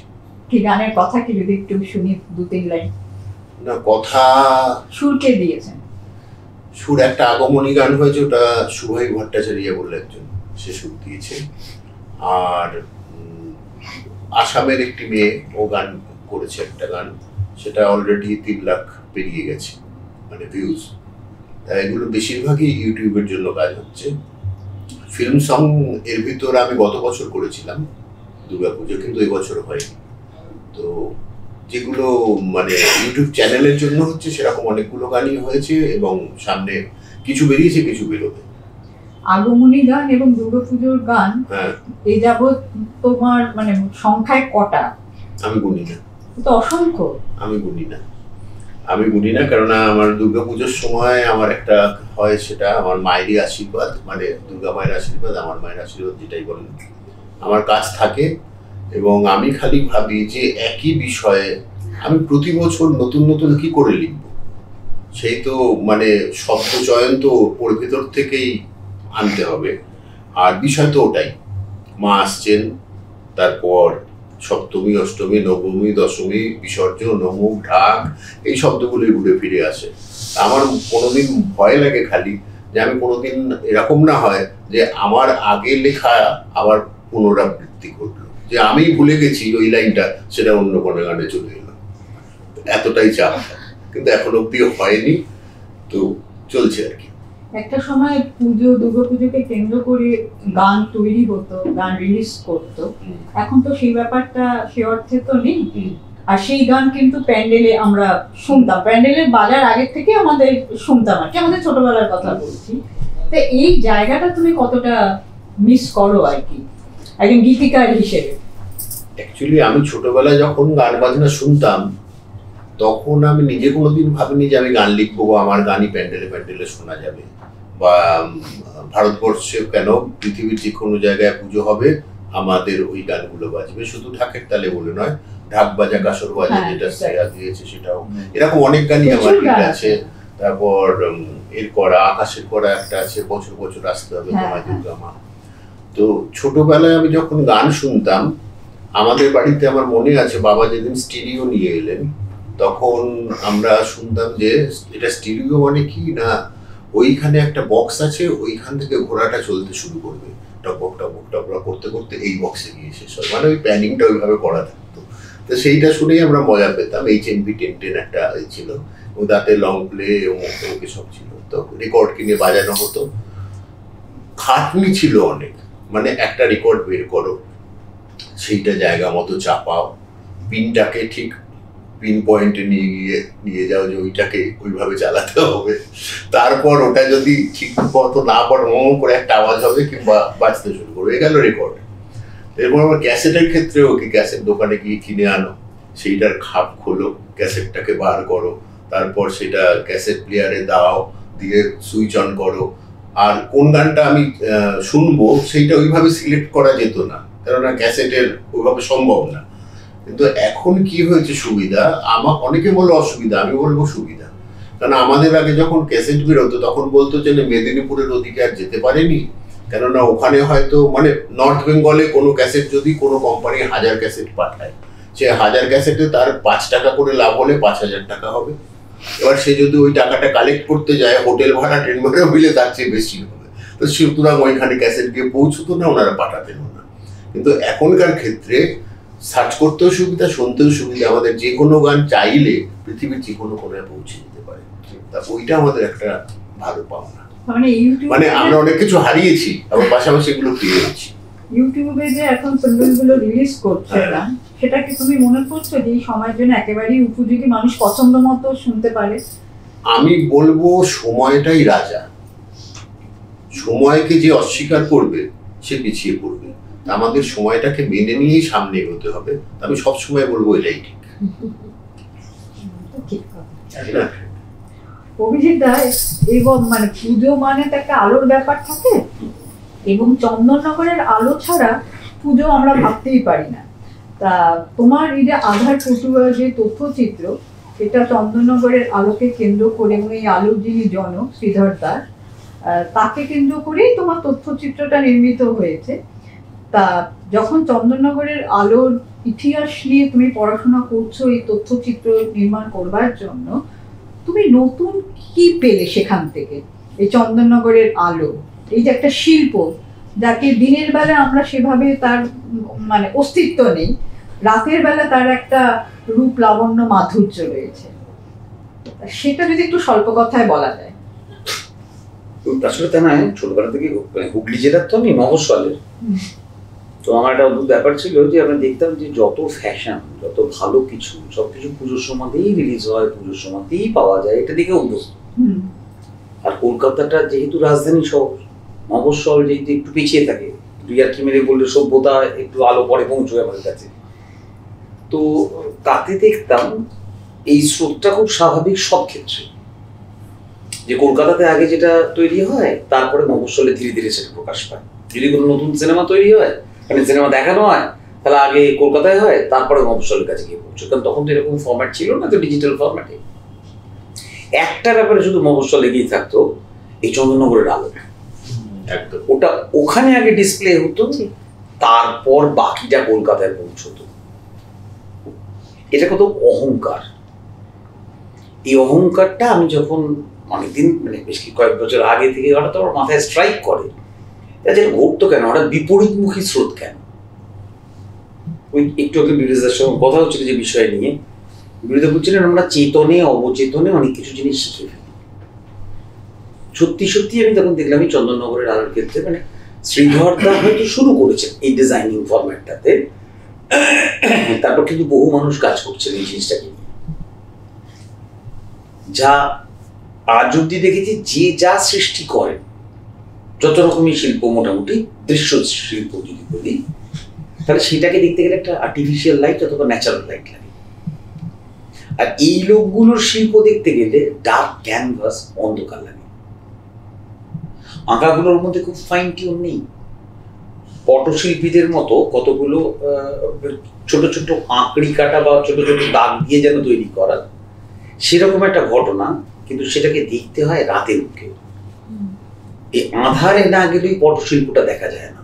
কি গানের কথা কি যদি একটু শুনি 2-3 লাইন? না, কথা সুর কে দিয়েছেন? সুর একটা আগমনী গান হয়েছে, ওটা শুভাই ভট্টাচার্য বলে একজন, সে সুর দিয়েছে। আর আসামের একটি মেয়ে, ও গান করেছে একটা গান, সেটা অলরেডি 3 লাখ পেরিয়ে গেছে, মানে ভিউজ। তাই এগুলো বেশিরভাগই ইউটিউবের জন্য কাজ হচ্ছে। ফিল্ম সং এর ভিতর আমি গত বছর করেছিলাম দুর্গাপুজো, কিন্তু এবছর হয়নি। তো যেগুলো মানে ইউটিউব চ্যানেলের জন্য হচ্ছে, সেরকম অনেকগুলো গানই হয়েছে, এবং সামনে কিছু বেরিয়েছে, কিছু বেরোবে। আগমনী গান এবং দুর্গাপুজোর গান, হ্যাঁ, এই যাবৎ তোমার মানে সংখ্যায় কটা? আমি গুনি না। তো অসংখ্য। আমি গুনি না, কেননা আমার দুর্গাপুজোর সময় আমার একটা হয়, সেটা আমার মায়েরই আশীর্বাদ, মানে দুর্গা মায়ের আশীর্বাদ, আমার মায়ের আশীর্বাদ, যেটাই বলেন, আমার কাজ থাকে। এবং আমি খালি ভাবি যে একই বিষয়ে আমি প্রতি বছর নতুন নতুন কি করে লিখব, সেই তো মানে শব্দ চয়ন তো ওর ভেতর থেকেই আনতে হবে। আর বিষয় তো ওটাই, মা আসছেন, তারপর সপ্তমী, অষ্টমী, নবমী, দশমী, বিসর্জন, নমুক, ঢাক, এই শব্দগুলোই ঘুরে ফিরে আসে। আমার কোনোদিন ভয় লাগে খালি যে আমি কোনোদিন এরকম না হয় যে আমার আগে লেখা আবার পুনরাবৃত্তি করলো, যে আমি ভুলে গেছি ওই লাইনটা, সেটা অন্য কোনো গানে চলে এলো, এতটাই চাপ। কিন্তু এখন অব্দিও হয়নি, তো চলছে আর কি। একটা সময় দুর্গাপুজোকে কেন্দ্র করে গান তৈরি হতো, গান রিলিজ করতো, এখন তো সেই ব্যাপারটা সে অর্থে তো নেই। আর সেই গান কিন্তু প্যান্ডেলে আমরা শুনতাম, প্যান্ডেলের বাজার আগের থেকে আমাদের শুনতাম আর কি, আমাদের ছোটবেলার কথা বলছি। তো এই জায়গাটা তুমি কতটা মিস করো আর কি একজন গীতিকার হিসেবে? অ্যাকচুয়ালি আমি ছোটবেলায় যখন গান বাজনা শুনতাম, তখন আমি নিজে কোনোদিন ভাবিনি যে আমি গান লিখবো, আমার গানই প্যান্ডেলে প্যান্ডেলে শোনা যাবে, বা ভারতবর্ষে কেন পৃথিবীর যে কোনো জায়গায় পুজো হবে আমাদের ওই গানগুলো বাজবে। শুধু ঢাকের তালে বলে নয়, ঢাক বাজা, কাসর বাজা, যেটা শ্রেয়া দিয়েছে সেটাও, এরকম অনেক গানই আমার হিট আছে। তারপর এর করা, আকাশের করা একটা আছে, বছর বছর আসতে হবে তোমায় দুর্গা মা। তো ছোটবেলায় আমি যখন গান শুনতাম, আমাদের বাড়িতে আমার মনে আছে বাবা যেদিন স্টিরিও নিয়ে এলেন, তখন আমরা শুনতাম যে এটা স্টিরিও মানে কি না, ওইখানে একটা বক্স আছে, ওইখান থেকে ঘোড়াটা চলতে শুরু করবে, টপক টপক টপক করতে করতে এই বক্সে গিয়ে শেষ হয়, মানে ওই প্ল্যানিংটা ওইভাবে করা থাকতো। তো সেইটা শুনেই আমরা মজা পেতাম। HMV 1010 একটা ছিল, ও তাতে লং প্লে ওকে সব ছিল, তো রেকর্ড কিনে বাজানো হতো। খাটনি ছিল অনেক, মানে একটা রেকর্ড বের করো, সেইটা জায়গা মতো চাপাও, পিনটাকে ঠিক পিন পয়েন্টে নিয়ে যাও যে ওইটাকে ওইভাবে চালাতে হবে, তারপর ওটা যদি ঠিক মতো না পড়ে করে একটা আওয়াজ হবে কিংবা বাজতে শুরু করবে, এ গেল রেকর্ড। এরপর আবার ক্যাসেটের ক্ষেত্রেও কি, ক্যাসেট দোকানে গিয়ে কিনে আনো, সেইটার খাপ খোলো, ক্যাসেটটাকে বার করো, তারপর সেটা ক্যাসেট প্লেয়ারে দাও, দিয়ে সুইচ অন করো। আর কোন গানটা আমি শুনবো সেইটা ওইভাবে সিলেক্ট করা যেত না, কেননা ক্যাসেটের ওইভাবে সম্ভব না। কিন্তু এখন কি হয়েছে সুবিধা, আমার অনেকে বলে অসুবিধা, আমি বলবো সুবিধা। কারণ আমাদের আগে যখন ক্যাসেট বেরোতো তখন বলতো যে মেদিনীপুরের ওদিকে আর যেতে পারেনি, কেননা ওখানে হয়তো মানে নর্থ বেঙ্গলে কোনো ক্যাসেট যদি কোনো কোম্পানি 1000 ক্যাসেট পাঠায়, সে 1000 ক্যাসেটে তার 5 টাকা করে লাভ হলে 5000 টাকা হবে। এবার সে যদি ওই টাকাটা কালেক্ট করতে যায়, হোটেল ভাড়া ট্রেন ভাড়া মিলে তার চেয়ে বেশি হবে, তো সুতরাং ওইখানে ক্যাসেট গিয়ে পৌঁছতো না, ওনারা পাঠাতেন না। কিন্তু এখনকার ক্ষেত্রে সার্চ করতেও সুবিধা, শুনতেও সুবিধা, আমাদের যে কোনো গান চাইলে পৃথিবীর যে কোনো কোনায় পৌঁছে যেতে পারে। তা ওইটা আমাদের একটা ভালো পাওনা। মানে আমরা অনেক কিছু হারিয়েছি, আবার পাশাপাশি এগুলো পেয়ে যাচ্ছি। ইউটিউবে যে এখন ফিল্মগুলো রিলিজ করছে না, সেটা কি তুমি মনে করছো যে এই সময়ের জন্য একেবারেই উপযোগী, মানুষ পছন্দ মতো শুনতে পারে? আমি বলবো সময়টাই রাজা। সময়কে যে অস্বীকার করবে সে পিছিয়ে পড়বে। আমাদের সময়টাকে মেনে নিয়েই সামনে এগোতে হবে। আমি সবসময় বলবো এটাই ঠিক। অভিজিৎ দা, এবং মানে পুজো মানে তো একটা আলোর ব্যাপার থাকে, এবং চন্দননগরের আলো ছাড়া পুজো আমরা ভাবতেই পারি না। তা তোমার এই যে আধার পটুয়া যে তথ্যচিত্র, এটা চন্দননগরের আলোকে কেন্দ্র করে, এবং এই আলোর যিনি জনক শ্রীধর দাস, তাকে কেন্দ্র করেই তোমার তথ্যচিত্রটা নির্মিত হয়েছে। তা যখন চন্দননগরের আলোর ইতিহাস নিয়ে তুমি পড়াশোনা করছো এই তথ্যচিত্র নির্মাণ করবার জন্য, তুমি নতুন কি পেলে সেখান থেকে? এই চন্দননগরের আলো, এই যে একটা শিল্প, যাকে দিনের বেলা আমরা সেভাবে তার মানে অস্তিত্ব নেই, রাতের বেলা তার একটা রূপ লাবণ্য মাধুর্য রয়েছে, সেটা যদি একটু স্বল্প কথায় বলা যায়। আসলে তা নয়, ছোটবেলা থেকে হুগলি জেলার তো আমি মফস্বলের, তো আমার একটা অদ্ভুত ব্যাপার ছিল যে আমরা দেখতাম যে যত ফ্যাশন, যত ভালো কিছু, সবকিছু পুজোর সময়তেই রিলিজ হয়, পুজোর সময়তেই পাওয়া যায়, এটা দেখে অভ্যস্ত। আর কলকাতাটা যেহেতু রাজধানী শহর, মফস্বল যেহেতু একটু পিছিয়ে থাকে, ইয়ার্কি মেরে বললে সভ্যতা একটু আলো পরে পৌঁছয় আমাদের কাছে, তো তাতে দেখতাম এই স্রোতটা খুব স্বাভাবিক সব ক্ষেত্রে, যে কলকাতাতে আগে যেটা তৈরি হয় তারপরে মফস্বলে ধীরে ধীরে সেটা প্রকাশ পায়। যদি কোনো নতুন সিনেমা তৈরি হয়, মানে সিনেমা দেখানো হয়, তাহলে আগে কলকাতায় হয়, তারপরে মফস্বলের কাছে গিয়ে পৌঁছে। কারণ তখন তো এরকম ফরম্যাট ছিল না, তো ডিজিটাল ফরম্যাটে। একটা ব্যাপারে শুধু মফস্বল লেগেই থাকতো, এই চন্দননগরের আলো, ওটা ওখানে আগে ডিসপ্লে হতো, তারপর বাকিটা কলকাতায় পৌঁছতো। এটা কত অহংকার! এই অহংকারটা আমি যখন অনেকদিন, মানে বেশ কয়েক বছর আগে থেকে হঠাৎ আমার মাথায় স্ট্রাইক করে, যেটা ঘটতো কেন, হঠাৎ বিপরীতমুখী স্রোত কেন? ওই একটু আগে বিরোধিতার সঙ্গে কথা হচ্ছিল যে বিষয় নিয়ে, বিরোধী বলছিলেন আমরা চেতনে অবচেতনে অনেক কিছু জিনিস শিখে ফেলি। সত্যি সত্যি আমি তখন দেখলাম এই চন্দননগরের আলোর ক্ষেত্রে, মানে শ্রীধর দা হয়তো শুরু করেছেন এই ডিজাইনিং ফরম্যাটটাতে, তারপর কিন্তু বহু মানুষ কাজ করছেন এই জিনিসটাকে নিয়ে, যা আজ অব্দি দেখেছি যে যা সৃষ্টি করেন, যত রকমের শিল্প, মোটামুটি দৃশ্য শিল্প যদি বলি, তাহলে সেটাকে দেখতে গেলে একটা আর্টিফিশিয়াল লাইট অথবা ন্যাচারাল লাইট লাগে। আর এই লোকগুলোর শিল্প দেখতে গেলে ডার্ক ক্যানভাস, অন্ধকার লাগে। আঁকাগুলোর মধ্যে খুব ফাইন টিউন নেই, পটশিল্পীদের মতো কতগুলো ছোট ছোট আঁকড়ি কাটা বা ছোট ছোট দাগ দিয়ে যেন তৈরি করা, সেরকম একটা ঘটনা। কিন্তু সেটাকে দেখতে হয় রাতের মুখে, এই আধারে না গেলে পটশিল্পটা দেখা যায় না।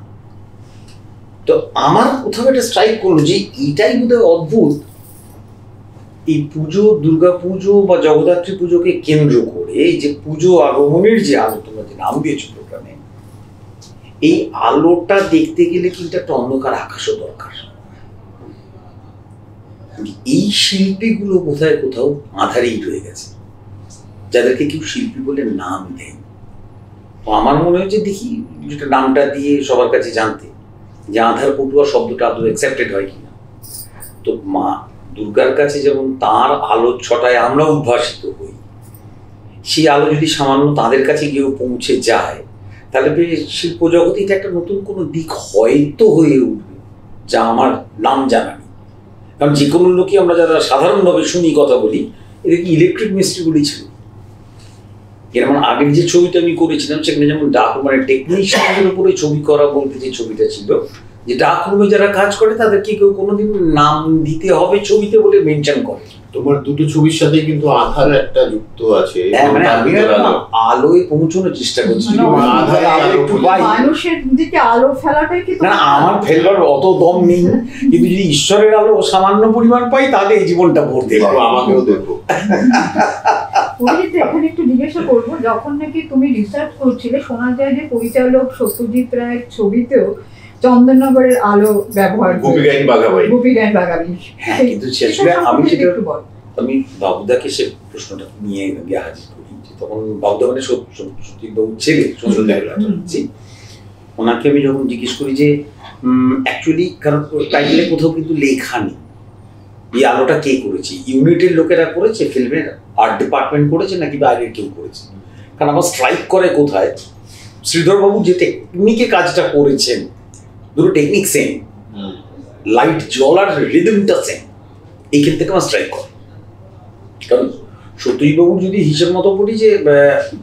তো আমার কোথাও একটা স্ট্রাইক করলো যে এইটাই বোধহয় অদ্ভুত, এই পুজো, দুর্গা পুজো বা জগদ্ধাত্রী পুজোকে কেন্দ্র করে এই যে পুজো আগমনের যে আলো তোমরা যে নাম দিয়েছো প্রোগ্রামে, এই আলোটা দেখতে গেলে কিন্তু একটা অন্ধকার আকাশও দরকার। এই শিল্পীগুলো কোথায় কোথাও আধারেই রয়ে গেছে, যাদেরকে কেউ শিল্পী বলে নাম দেয়। তো আমার মনে হয় যে দেখি যেটা নামটা দিয়ে সবার কাছে জানতে, যে আধার পটুয়া শব্দটা আদৌ অ্যাকসেপ্টেড হয় কিনা। তো মা দুর্গার কাছে যেমন তাঁর আলোর ছটায় আমরা উদ্ভাসিত হই, সেই আলো যদি সামান্য তাদের কাছে গিয়েও পৌঁছে যায়, তাহলে শিল্প জগতে এটা একটা নতুন কোনো দিক হয়তো হয়ে উঠবে, যা আমার নাম জানা নেই। কারণ যে কোনো লোকই আমরা যারা সাধারণভাবে শুনি কথা বলি, এদের কি ইলেকট্রিক মিস্ত্রিগুলি ছিল। যেমন আগের যে ছবিটা আমি করেছিলাম, সেখানে যেমন মানে টেকনিশিয়ানদের উপরে ছবি করা বলতে যে ছবিটা ছিল, যে ডার্ক রুমে যারা কাজ করে তাদেরকে কেউ কোনোদিন নাম দিতে হবে ছবিতে বলে মেনশন করে। তোমার দুটো ছবির সাথে কিন্তু আধার একটা যুক্ত আছে। মানে আমি আলোয় পৌঁছানোর চেষ্টা করছি, মানুষের দিকে আলো ফেলাটাই কি না আমার ফেলবার অত দম নেই, কিন্তু যদি ঈশ্বরের আলো সামান্য পরিমাণ পাই তাহলে এই জীবনটা ভরতে পারবো। আমাকেও দেখো। এখানে একটু জিজ্ঞাসা করবো, যখন নাকি তুমি রিসার্চ করছিলে শোনা যায় যে পরিচালক সত্যজিৎ রায়ের ছবিতেও চন্দননগরের আলো ব্যবহার গোপী গাইন বাগাবাই। হ্যাঁ, কিন্তু আসলে আমি যেটা আমি বাবুদাকে সে প্রশ্নটা নিয়ে গিয়ে হাজির করি, তখন বাবুদা মানে সত্যজিৎ বাবুর ছেলে জি, ওনাকে আমি যখন জিজ্ঞেস করি যে অ্যাকচুয়ালি কারণ টাইটেলে কোথাও কিন্তু লেখা নেই এই আলোটা কে করেছে, ইউনিটের লোকেরা করেছে, ফিল্মের আর্ট ডিপার্টমেন্ট করেছে নাকি বাইরের কেউ করেছে। কারণ আমার স্ট্রাইক করে কোথায় শ্রীধরবাবু যে টেকনিকে কাজটা করেছেন, দুটো টেকনিক সেম, লাইট জ্বলার রিদমটা সেম, এইখান থেকে আমার স্ট্রাইক করে। কারণ সত্যজিৎবাবুর যদি হিসেব মতো বলি যে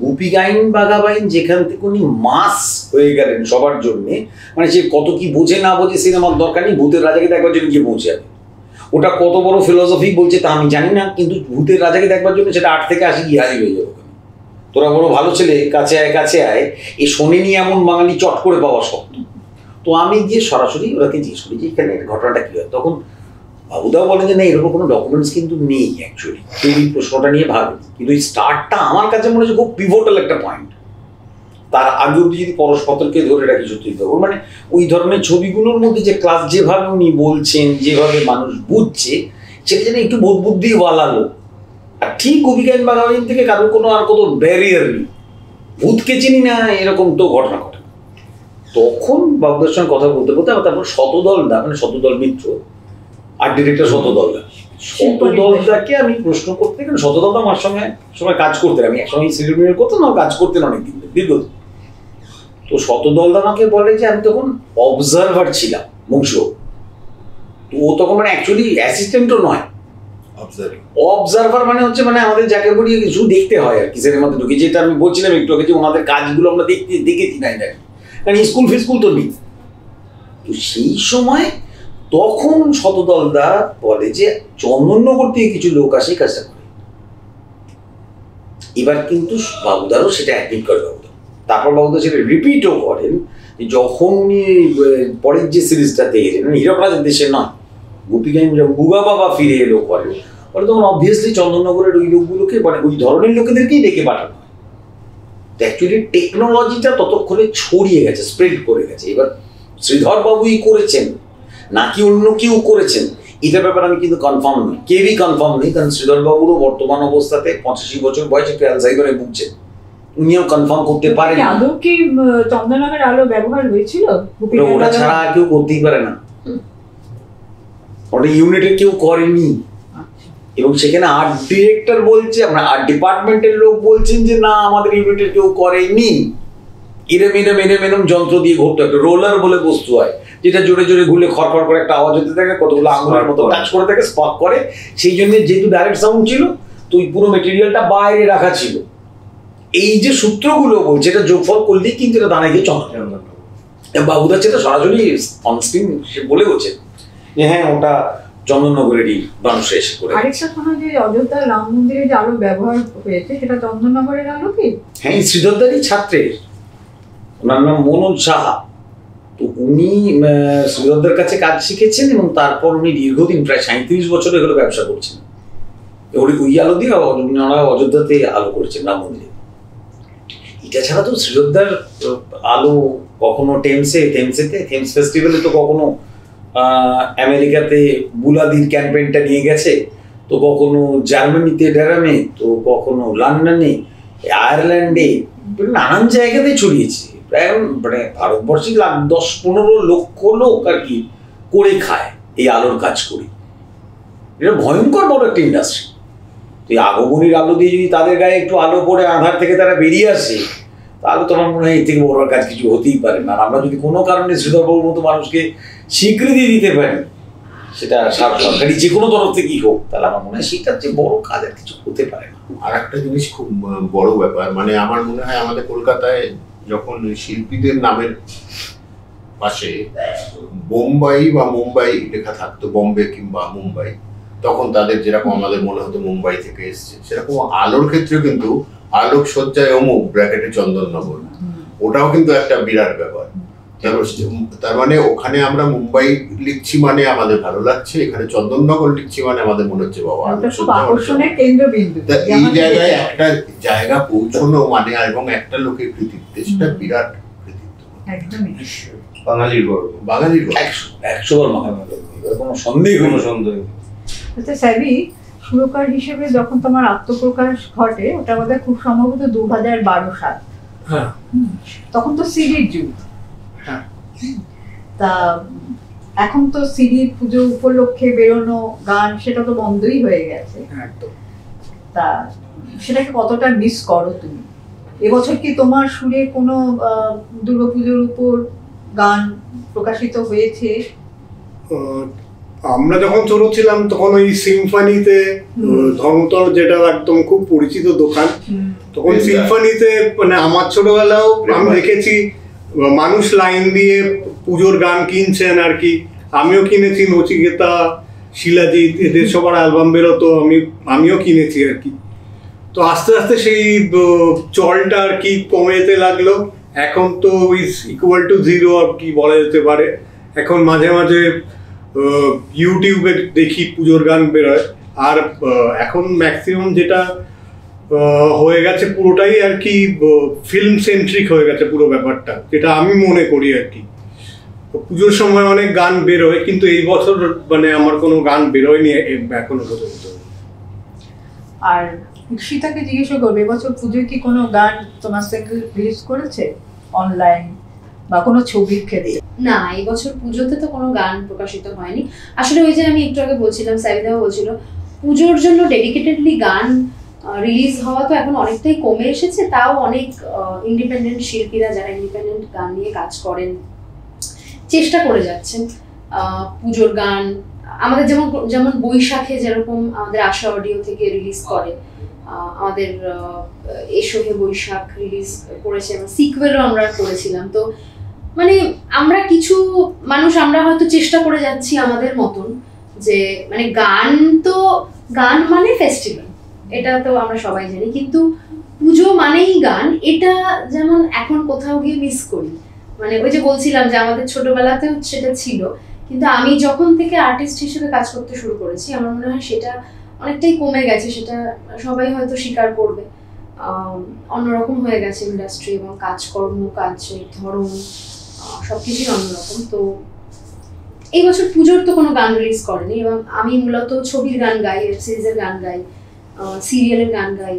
গোপী গাইন বাঘাবাইন যেখান থেকে উনি মাস হয়ে গেলেন সবার জন্যে, মানে সে কত কি বোঝে না বোঝে সিনেমার দরকার নেই, ভূতের রাজাকে দেখবার জন্য গিয়ে পৌঁছে যাবে। ওটা কত বড় ফিলোসফি বলছে তা আমি জানি না, কিন্তু ভূতের রাজাকে দেখবার জন্য সেটা 8 থেকে 80 গিয়ে হাজির হয়ে যাবে। তোরা বড় ভালো ছেলে, কাছে আয় এ শোনেনি এমন বাঙালি চট করে পাওয়া শক্ত। তো আমি গিয়ে সরাসরি ওরাকে জিজ্ঞেস করি যে এখানে ঘটনাটা কি হয়। তখন বাবুদাও বলেন যে না এরকম কোনো ডকুমেন্টস কিন্তু নেই অ্যাকচুয়ালি, কেউ এই প্রশ্নটা নিয়ে ভাবেনি, কিন্তু এই স্টার্টটা আমার কাছে মনে হচ্ছে খুব পিভটাল একটা পয়েন্ট। তার আগে অব্দি যদি পরস্পরকে ধরে রাখি সত্যজিৎবাবু, মানে ওই ধরনের ছবিগুলোর মধ্যে যে ক্লাস যেভাবে উনি বলছেন, যেভাবে মানুষ বুঝছে, সেটা যেন একটু বোধ বুদ্ধি ওয়ালালো। আর ঠিক গোপী গাইন বাঘাবাইন থেকে কারোর কোনো আর কোনো ব্যারিয়ার নেই, ভূতকে চিনি না এরকম তো ঘটনা ঘটে। তখন বাবুদার সঙ্গে কথা বলতে বলতে তারপর শতদলদা মানে শতদল মিত্র আর ডিরেক্টর শতদলদাকে আমি প্রশ্ন করতে গেলে, শতদলদা আমার সঙ্গে সময় কাজ করতেন, আমি একসঙ্গে সিরিয়াল করতাম না, কাজ করতেন অনেকদিন দীর্ঘদিন। তো শতদলদা আমাকে বলে যে আমি তখন অবজারভার ছিলাম বংশ, তো ও তখন মানে অ্যাকচুয়ালি অ্যাসিস্ট্যান্টও নয়, অবজারভার মানে হচ্ছে মানে আমাদের যাকে বলি কিছু দেখতে হয় আর কি সিনেমাতে ঢুকে, যেটা আমি বলছিলাম একটু আগে যে ওনাদের কাজগুলো আমরা দেখেছি নাই নাকি, কারণ স্কুল ফিস্কুল তো নেই। তো সেই সময় তখন শতদলদা বলে যে চন্দননগর থেকে কিছু লোক আসে কাজটা করে। এবার কিন্তু বাবুদারও সেটা অ্যাডমিট করে বাবুদা, তারপর বাবুদা সেটা রিপিটও করেন যে যখন উনি পরের যে সিরিজটা দেখেছেন হীরক রাজার দেশে নয়, গোপী গাইন বুগা বাবা ফিরে এলো করে, বলে তখন অবভিয়াসলি চন্দননগরের ওই লোকগুলোকে মানে ওই ধরনের লোকেদেরকেই ডেকে পাঠানো হয়। অ্যাকচুয়ালি টেকনোলজিটা ততক্ষণে ছড়িয়ে গেছে, স্প্রেড করে গেছে। এবার শ্রীধর বাবুই করেছেন নাকি অন্য কেউ করেছেন এটার ব্যাপারে আমি কিন্তু কনফার্ম নই, কেউই কনফার্ম নেই, কারণ শ্রীধর বাবুরও বর্তমান অবস্থাতে 85 বছর বয়সে একটু অ্যালজাইমারে ভুগছেন, উনিও কনফার্ম করতে পারেন। আদৌ কি চন্দননগরের আলো ব্যবহার হয়েছিল? ওটা ছাড়া আর কেউ করতেই পারে না, ওটা ইউনিটে কেউ করেনি। এবং সেখানে আর্ট ডিরেক্টর বলছে, আমরা আর্ট ডিপার্টমেন্টের লোক বলছেন যে না আমাদের ইউনিটের কেউ করেনি। এরম যন্ত্র দিয়ে ঘুরতো, একটা রোলার বলে বস্তু হয় যেটা জোরে জোরে ঘুরলে খড়খড় করে একটা আওয়াজ হতে থাকে, কতগুলো আঙুলের মতো টাচ করে থাকে, স্পক করে। সেই জন্য যেহেতু ডাইরেক্ট সাউন্ড ছিল তো ওই পুরো মেটেরিয়ালটা বাইরে রাখা ছিল। এই যে সূত্রগুলো বলছে এটা যোগফল করলেই কিন্তু এটা দাঁড়ায় গিয়ে চন্দন বাবুদা সেটা সরাসরি অনস্ক্রিন সে বলে বলছে যে হ্যাঁ ওটা চন্দননগরেরই মানুষ এসে করে। আরেকটা শোনা যে অযোধ্যার রাম মন্দিরে যে আলো ব্যবহার হয়েছে সেটা চন্দননগরের আলো কি? হ্যাঁ, শ্রীধরদারই ছাত্রের, ওনার নাম মনোজ সাহা। তো উনি শ্রীধরদার কাছে কাজ শিখেছেন এবং তারপর উনি দীর্ঘদিন প্রায় 37 বছর এগুলো ব্যবসা করছেন। ওই আলো দিয়ে ওনারা অযোধ্যাতে আলো করেছেন রাম মন্দিরে। এটা ছাড়া তো শ্রীধরদার আলো কখনো থেমস ফেস্টিভ্যালে, তো কখনো আমেরিকাতে বুলাদির ক্যাম্পেইনটা নিয়ে গেছে, তো কখনো জার্মানিতে ড্যারামে, তো কখনো লন্ডনে, আয়ারল্যান্ডে, নানান জায়গাতে ছড়িয়েছে। প্রায় মানে ভারতবর্ষে 10-15 লক্ষ লোক আর কি করে খায় এই আলোর কাজ করে। এটা ভয়ঙ্কর বড় একটা ইন্ডাস্ট্রি। তো এই আগমনীর আলো দিয়ে যদি তাদের গায়ে একটু আলো পড়ে আধার থেকে তারা বেরিয়ে আসে, তাহলে তো আমার মনে হয় এর থেকে বড় কাজ কিছু হতেই পারে না। আমরা যদি কোনো কারণে শ্রীধরবাবুর মতো মানুষকে স্বীকৃতি দিতে পারি, সেটা সরকারি যে কোনো তরফ থেকেই হোক, তাহলে আমার মনে হয় সেটার যে বড় কাজ আর কিছু হতে পারে না। আর একটা জিনিস খুব বড় ব্যাপার, মানে আমার মনে হয় আমাদের কলকাতায় যখন শিল্পীদের নামের পাশে বোম্বাই বা মুম্বাই লেখা থাকতো, বম্বে কিংবা মুম্বাই, তখন তাদের যেরকম আমাদের মনে হতো মুম্বাই থেকে এসছে, সেরকম আলোর ক্ষেত্রেও কিন্তু আলোক সজ্জায় অমুক ব্র্যাকেটে চন্দননগর, ওটাও কিন্তু একটা বিরাট ব্যাপার। তার মানে ওখানে আমরা মুম্বাই লিখছি মানে আমাদের ভালো লাগছে, এখানে চন্দননগর লিখছি মানে আমাদের মনে হচ্ছে বাবা আকর্ষণের কেন্দ্রবিন্দু। এই জায়গায় একটা জায়গা পৌঁছানো মানে এবং একটা লোকের কৃতিত্ব, সেটা বিরাট কৃতিত্ব, একদমই বাঙালির গর্ব, বাঙালির গর্ব। 100বার মাথায় কোনো সন্দেহ আচ্ছা স্যাবি, সুরকার হিসেবে যখন তোমার আত্মপ্রকাশ ঘটে ওটা আমাদের খুব সম্ভবত 2012 সাল। হ্যাঁ, তখন তো সিডির যুগ। হ্যাঁ। তা এখন তো সিডি পুজো উপলক্ষে বেরোনো গান সেটা তো বন্ধই হয়ে গেছে। একদম। তা সেটাকে কতটা মিস করো তুমি? এবছর কি তোমার সুরে কোনো দুর্গাপুজোর উপর গান প্রকাশিত হয়েছে? আমরা যখন ছোট ছিলাম তখন ওই সিম্ফনিতে, ধর্মতল যেটা একদম খুব পরিচিত দোকান, তখন সিম্ফনিতে মানে আমার ছোটবেলাও আমি দেখেছি মানুষ লাইন দিয়ে পুজোর গান কিনছেন আর কি। আমিও কিনেছি, নচিকেতা, শিলাজিৎ এদের সবার অ্যালবাম বেরোতো, আমিও কিনেছি আর কি। তো আস্তে আস্তে সেই চলটা আর কি কমে যেতে লাগলো। এখন তো ইজ ইকুয়াল টু জিরো আর কি বলা যেতে পারে। এখন মাঝে মাঝে ইউটিউবে দেখি পুজোর গান বেরোয়, আর এখন ম্যাক্সিমাম যেটা হয়ে গেছে পুরোটাই আর কি ফিল্ম সেন্ট্রিক হয়ে গেছে পুরো ব্যাপারটা, যেটা আমি মনে করি আর কি। পুজোর সময় অনেক গান বেরোয়, কিন্তু এই বছর মানে আমার কোনো গান বেরোয়নি এখনো পর্যন্ত। আর ঈশিতাকে জিজ্ঞেস করবে, এবছর পুজোয় কি কোনো গান তোমার সিঙ্গেল রিলিজ করেছে অনলাইন বা কোনো ছবির ক্ষেত্রে? না, এই বছর পুজোতে তো কোনো গান প্রকাশিত হয়নি। আসলে ওই যে আমি একটু আগে বলছিলাম, সাবিদাও বলছিল, পুজোর জন্য ডেডিকেটেডলি গান রিলিজ হওয়া তো এখন অনেকটাই কমে এসেছে। তাও অনেক ইন্ডিপেন্ডেন্ট শিল্পীরা যারা ইন্ডিপেন্ডেন্ট গান নিয়ে কাজ করেন চেষ্টা করে যাচ্ছেন পুজোর গান। আমাদের যেমন বৈশাখে যেরকম আমাদের আশা অডিও থেকে রিলিজ করে, আমাদের এসো হে বৈশাখ রিলিজ করেছে, সিকুয়েলও আমরা করেছিলাম। তো মানে আমরা কিছু মানুষ আমরা হয়তো চেষ্টা করে যাচ্ছি আমাদের মতন, যে মানে গান মানে ফেস্টিভ্যাল, এটা তো আমরা সবাই জানি, কিন্তু পুজো মানেই গান, এটা যেমন এখন কোথাও গিয়ে মিস করি। মানে ওই যে বলছিলাম যে আমাদের ছোটবেলাতেও সেটা ছিল, কিন্তু আমি যখন থেকে আর্টিস্ট হিসেবে কাজ করতে শুরু করেছি আমার মনে হয় সেটা অনেকটাই কমে গেছে। সেটা সবাই হয়তো স্বীকার করবে, অন্যরকম হয়ে গেছে ইন্ডাস্ট্রি এবং কাজকর্ম, কাজের ধরন সবকিছুই অন্যরকম। তো এই বছর পুজোর তো কোনো গান রিলিজ করেনি, এবং আমি মূলত ছবির গান গাই, ওয়েব সিরিজের গান গাই, সিরিয়ালের গান গাই,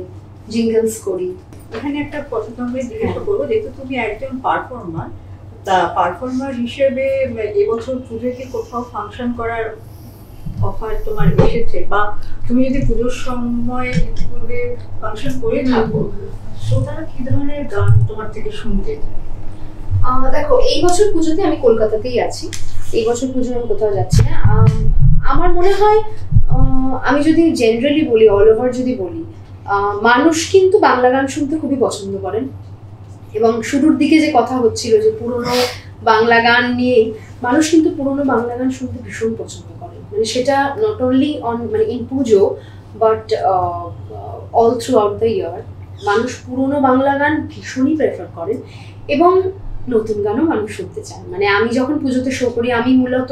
জিঙ্গলস করি। এখানে একটা প্রশ্ন আমি জিজ্ঞাসা করবো, যেহেতু তুমি একজন পারফর্মার, তা পারফর্মার হিসেবে এবছর পুজোয় কি কোথাও ফাংশন করার অফার তোমার এসেছে, বা তুমি যদি পুজোর সময় পূর্বে ফাংশন করে থাকো, শ্রোতারা কি ধরনের গান তোমার থেকে শুনতে চায়? দেখো, এই বছর পুজোতে আমি কলকাতাতেই আছি, এই বছর পুজোয় আমি কোথাও যাচ্ছি না। আমার মনে হয় আমি যদি জেনারেলি বলি, অল ওভার যদি বলি, মানুষ কিন্তু বাংলা গান শুনতে খুবই পছন্দ করেন। এবং শুরুর দিকে যে কথা হচ্ছিল যে পুরোনো বাংলা গান নিয়ে, মানুষ কিন্তু পুরোনো বাংলা গান শুনতে ভীষণ পছন্দ করেন। মানে সেটা নট অনলি মানে in Puja, but all through out the year মানুষ পুরোনো বাংলা গান ভীষণই প্রেফার করেন, এবং নতুন গানও মানুষ শুনতে চান। মানে আমি যখন পুজোতে শো করি, আমি মূলত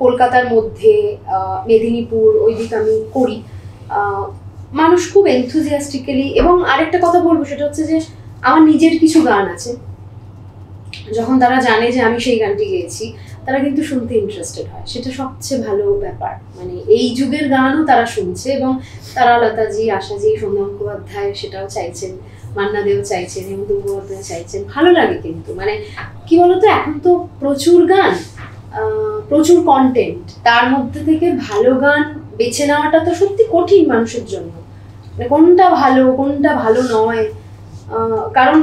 কলকাতার মধ্যে মেদিনীপুর ওই দিকে আমি করি, মানুষ খুব এনথুজিয়াস্টিক্যালি। এবং আরেকটা কথা বলবো, সেটা হচ্ছে যে আমার নিজের কিছু গান আছে, যখন তারা জানে যে আমি সেই গানটি গেয়েছি, তারা কিন্তু শুনতে ইন্টারেস্টেড হয়, সেটা সবচেয়ে ভালো ব্যাপার। মানে এই যুগের গানও তারা শুনছে, এবং তারা লতাজি, আশাজি, সন্ধ্যা মুখোপাধ্যায় সেটাও চাইছেন, মান্না দেও চাইছেন, হেমন্ত মুখোপাধ্যায় চাইছেন। ভালো লাগে কিন্তু, মানে কি বলতো, এখন তো প্রচুর গান, প্রচুর কন্টেন্ট, তার মধ্যে থেকে ভালো গান বেছে নেওয়াটা তো সত্যি কঠিন মানুষের জন্য। মানে কোনটা ভালো নয়, কারণ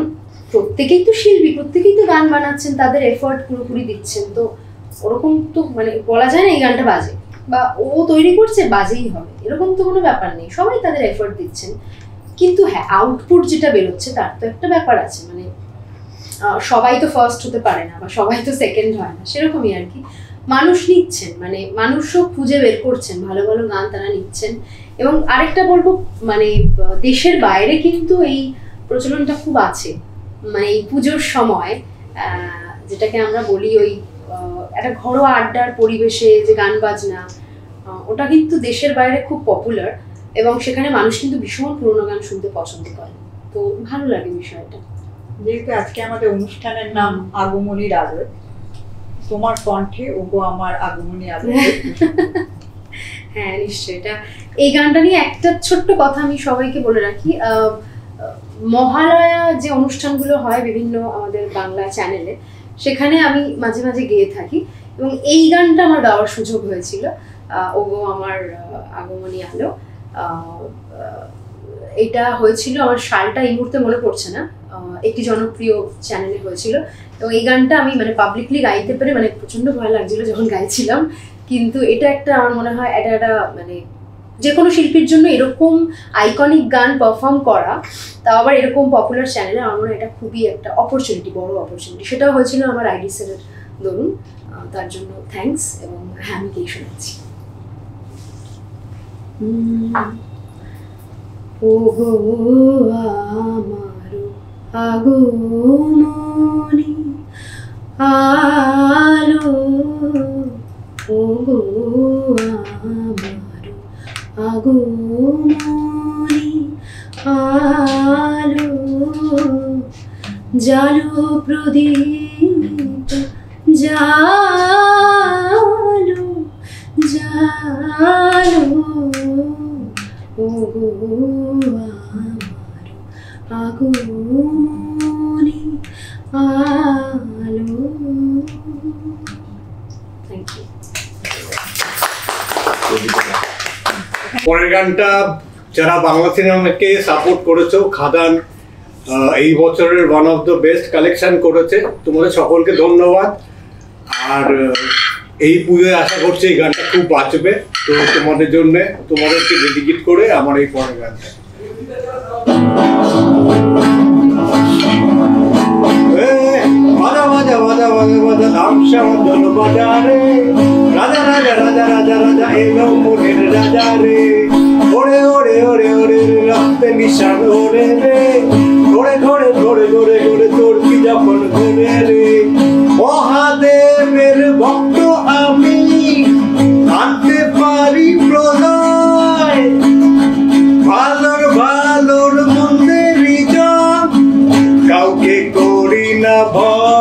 প্রত্যেকেই তো শিল্পী, প্রত্যেকেই তো গান বানাচ্ছেন, তাদের এফোর্ট পুরোপুরি দিচ্ছেন। তো ওরকম তো মানে বলা যায় না এই গানটা বাজে, বা ও তৈরি করছে বাজেই হবে, এরকম তো কোনো ব্যাপার নেই। সবাই তাদের এফোর্ট দিচ্ছেন, কিন্তু হ্যাঁ, আউটপুট যেটা বেরোচ্ছে তার তো একটা ব্যাপার আছে। মানে সবাই তো ফার্স্ট হতে পারে না বা সবাই তো সেকেন্ড হয় না, সেরকমই আর কি। মানুষ নিচ্ছেন, মানে মানুষও খুঁজে বের করছেন, ভালো ভালো গান তারা নিচ্ছেন। এবং আরেকটা বলবো, মানে দেশের বাইরে কিন্তু এই প্রচলনটা খুব আছে, মানে এই পুজোর সময় যেটাকে আমরা বলি ওই একটা ঘরোয়া আড্ডার পরিবেশে যে গান বাজনা, ওটা কিন্তু দেশের বাইরে খুব পপুলার, এবং সেখানে মানুষ কিন্তু ভীষণ পুরোনো গান শুনতে পছন্দ করে। তো ভালো লাগে বিষয়টা। যেহেতু আজকে আমাদের অনুষ্ঠানের নাম আগমনীর আলোয়, তোমার কণ্ঠে ওগো আমার আগমনী আলো। হ্যাঁ নিশ্চয়ই, এটা এই গানটা নিয়ে একটা ছোট্ট কথা আমি সবাইকে বলে রাখি। মহালয়া যে অনুষ্ঠানগুলো হয় বিভিন্ন আমাদের বাংলা চ্যানেলে, সেখানে আমি মাঝে মাঝে গেয়ে থাকি, এবং এই গানটা আমার গাওয়ার সুযোগ হয়েছিল, ওগো আমার আগমনী আলো। এটা হয়েছিল, আমার সালটা এই মুহূর্তে মনে পড়ছে না, একটি জনপ্রিয় চ্যানেলে হয়েছিল। এবং এই গানটা আমি মানে পাবলিকলি গাইতে পেরে মানে প্রচণ্ড ভয় লাগছিল যখন গাইছিলাম, কিন্তু এটা একটা আমার মনে হয় এটা একটা মানে যে কোনো শিল্পীর জন্য এরকম আইকনিক গান পারফর্ম করা, তাও আবার এরকম পপুলার চ্যানেলে, আমার মনে হয় এটা খুবই একটা অপরচুনিটি, বড় অপরচুনিটি। সেটাও হয়েছিল আমার আইডি স্যারের দরুন, তার জন্য থ্যাঙ্কস। এবং হ্যাঁ, আমি গিয়ে শোনাচ্ছি। ওগো আমারো আগমনী আলো, ওগো আমারো আগমনী আলো, জালো প্রদীপ জালো জালো, ওগো আমারো আগমনী আলো। Thank you. পরের গানটা যারা বাংলা সিনেমাকে সাপোর্ট করেছো, খাদান এই বছরের one of the best collection করেছে, তোমাদের সকলকে ধন্যবাদ। আর এই পুজোয় আশা করছি এই গানটা খুব বাঁচবে, তো তোমাদের জন্য তোমাদেরকে ডেডিকেট করে আমার এই পরের গানটা। বাজা বাজা বাজা বাজা বাজা ধামসা মদন বাজারে, রাজা রাজা রাজা রাজা রাজা এলো মনের রাজা রে, ওরে ওরে ওরে ওরে রক্তে নিশান ওরে রে, ঘোরে ঘোরে ঘোরে ঘোরে ঘোরে তোর কি যখন ঘোরে রে, মহাদেবের ভক্ত আমি আনতে পারি প্রলয়, ভালোর ভালোর মন্দের জয়, কাউকে করি না ভয়।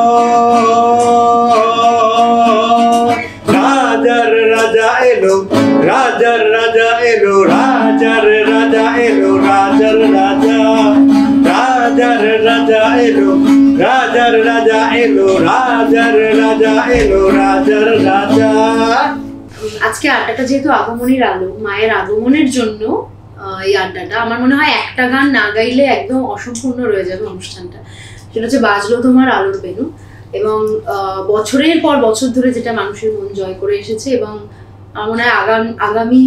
রাজার রাজা এলো, রাজার রাজা এলো, রাজার রাজা এলো, রাজার রাজা, রাজার রাজা এলো, রাজার রাজা এলো, রাজার রাজা এলো, রাজার রাজা। আজকে আড্ডাটা যেহেতু আগমনীর আলো, মায়ের আগমনের জন্য এই আড্ডাটা, আমার মনে হয় একটা গান না গাইলে একদম অসম্পূর্ণ রয়ে যাবে অনুষ্ঠানটা। সেটা হচ্ছে বাজলো তোমার আলোর বেনু। এবং বছরের পর বছর ধরে যেটা মানুষের মন জয় করে এসেছে, এবং আমার মনে হয় আগামী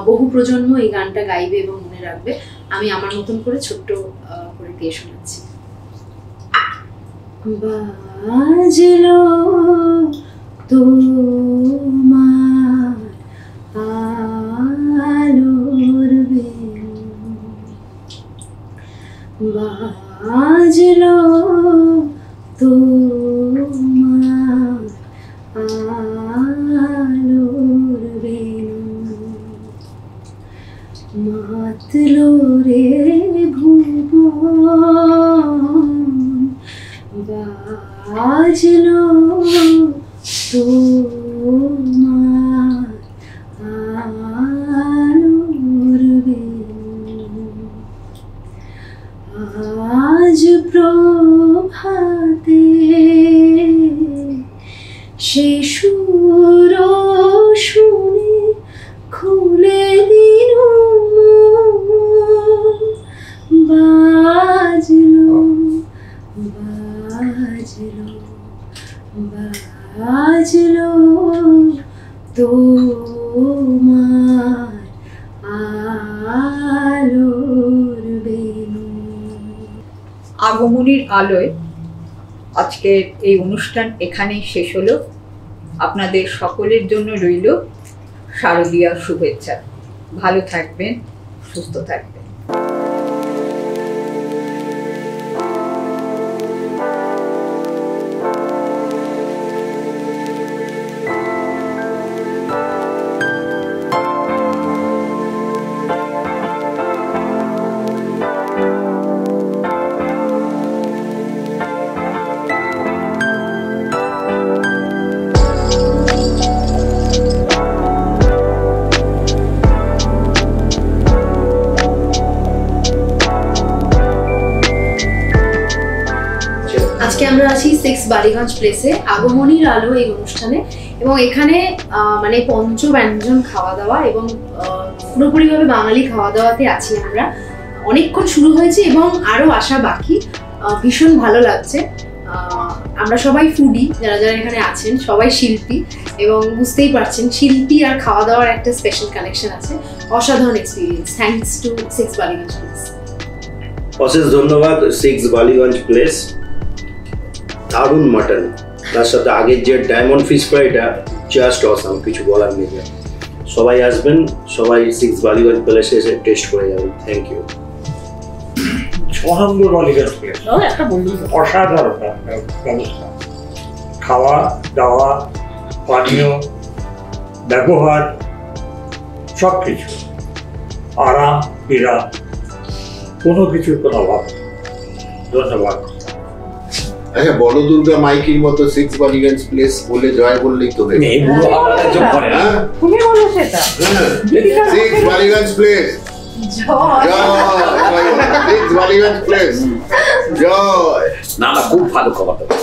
বহু প্রজন্ম এই গানটা গাইবে এবং মনে রাখবে। আমি আমার মতন করে ছোট্ট করে দিয়ে শোনাচ্ছি। বাজলো তোমার আলোর বেনু, বাজলো তোমার আলোর বেনু, মাতলো রে ভুবন, বাজলো তোমার আলোর বেনু, আজ প্রভাতে সে সুর শুনে খুলে দিল বাজলো বাজলো বাজলো তোমার আলোর বেনু। আগমনীর আলোয় আজকের এই অনুষ্ঠান এখানেই শেষ হলো। আপনাদের সকলের জন্য রইল শারদীয়ার শুভেচ্ছা। ভালো থাকবেন, সুস্থ থাকবেন। আজকে আমরা আছি 6 বালিগঞ্জ প্লেসে, আগমনীর আলো এই অনুষ্ঠানে, এবং এখানে মানে পঞ্চব্যঞ্জন খাওয়া দাওয়া এবং পুরোপুরিভাবে বাঙালি খাওয়া দাওয়াতে আছি আমরা। অনেকক্ষণ শুরু হয়েছে এবং আরও আসা বাকি। ভীষণ ভালো লাগছে। আমরা সবাই ফুডি, যারা যারা এখানে আছেন সবাই শিল্পী, এবং বুঝতেই পারছেন শিল্পী আর খাওয়া দাওয়ার একটা স্পেশাল কানেকশন আছে। অসাধারণ experience. Thanks to 6 Ballygunge place. অশেষ ধন্যবাদ 6 বালিগঞ্জ প্লেস। দারুণ মাটন, তার সাথে আগের যে ডায়মন্ড ফিশ ফ্রাইটা জাস্ট অসাম, কিছু বলার নেই। সবাই আসবেন, সবাই 6 বালিগঞ্জ প্লেসে এসে টেস্ট করে যাবেন। Thank you. 6 নম্বর বালিগঞ্জ প্লেস অসাধারণ ব্যবস্থা, খাওয়া দাওয়া, পানীয়, ব্যবহার, সব কিছু, আরাম বিরাম, কোনো কিছুর কোনো অভাব নেই। ধন্যবাদ। আচ্ছা, বড় দুর্গা মাইকির মতো 6 বালিগঞ্জ প্লেস বলে জয় বললেই তো হবে। তুমি বলো সেটা। 6 বালিগঞ্জ প্লেস জয়, 6 বালিগঞ্জ প্লেস জয়। না খুব ভালো খাবার দাবার।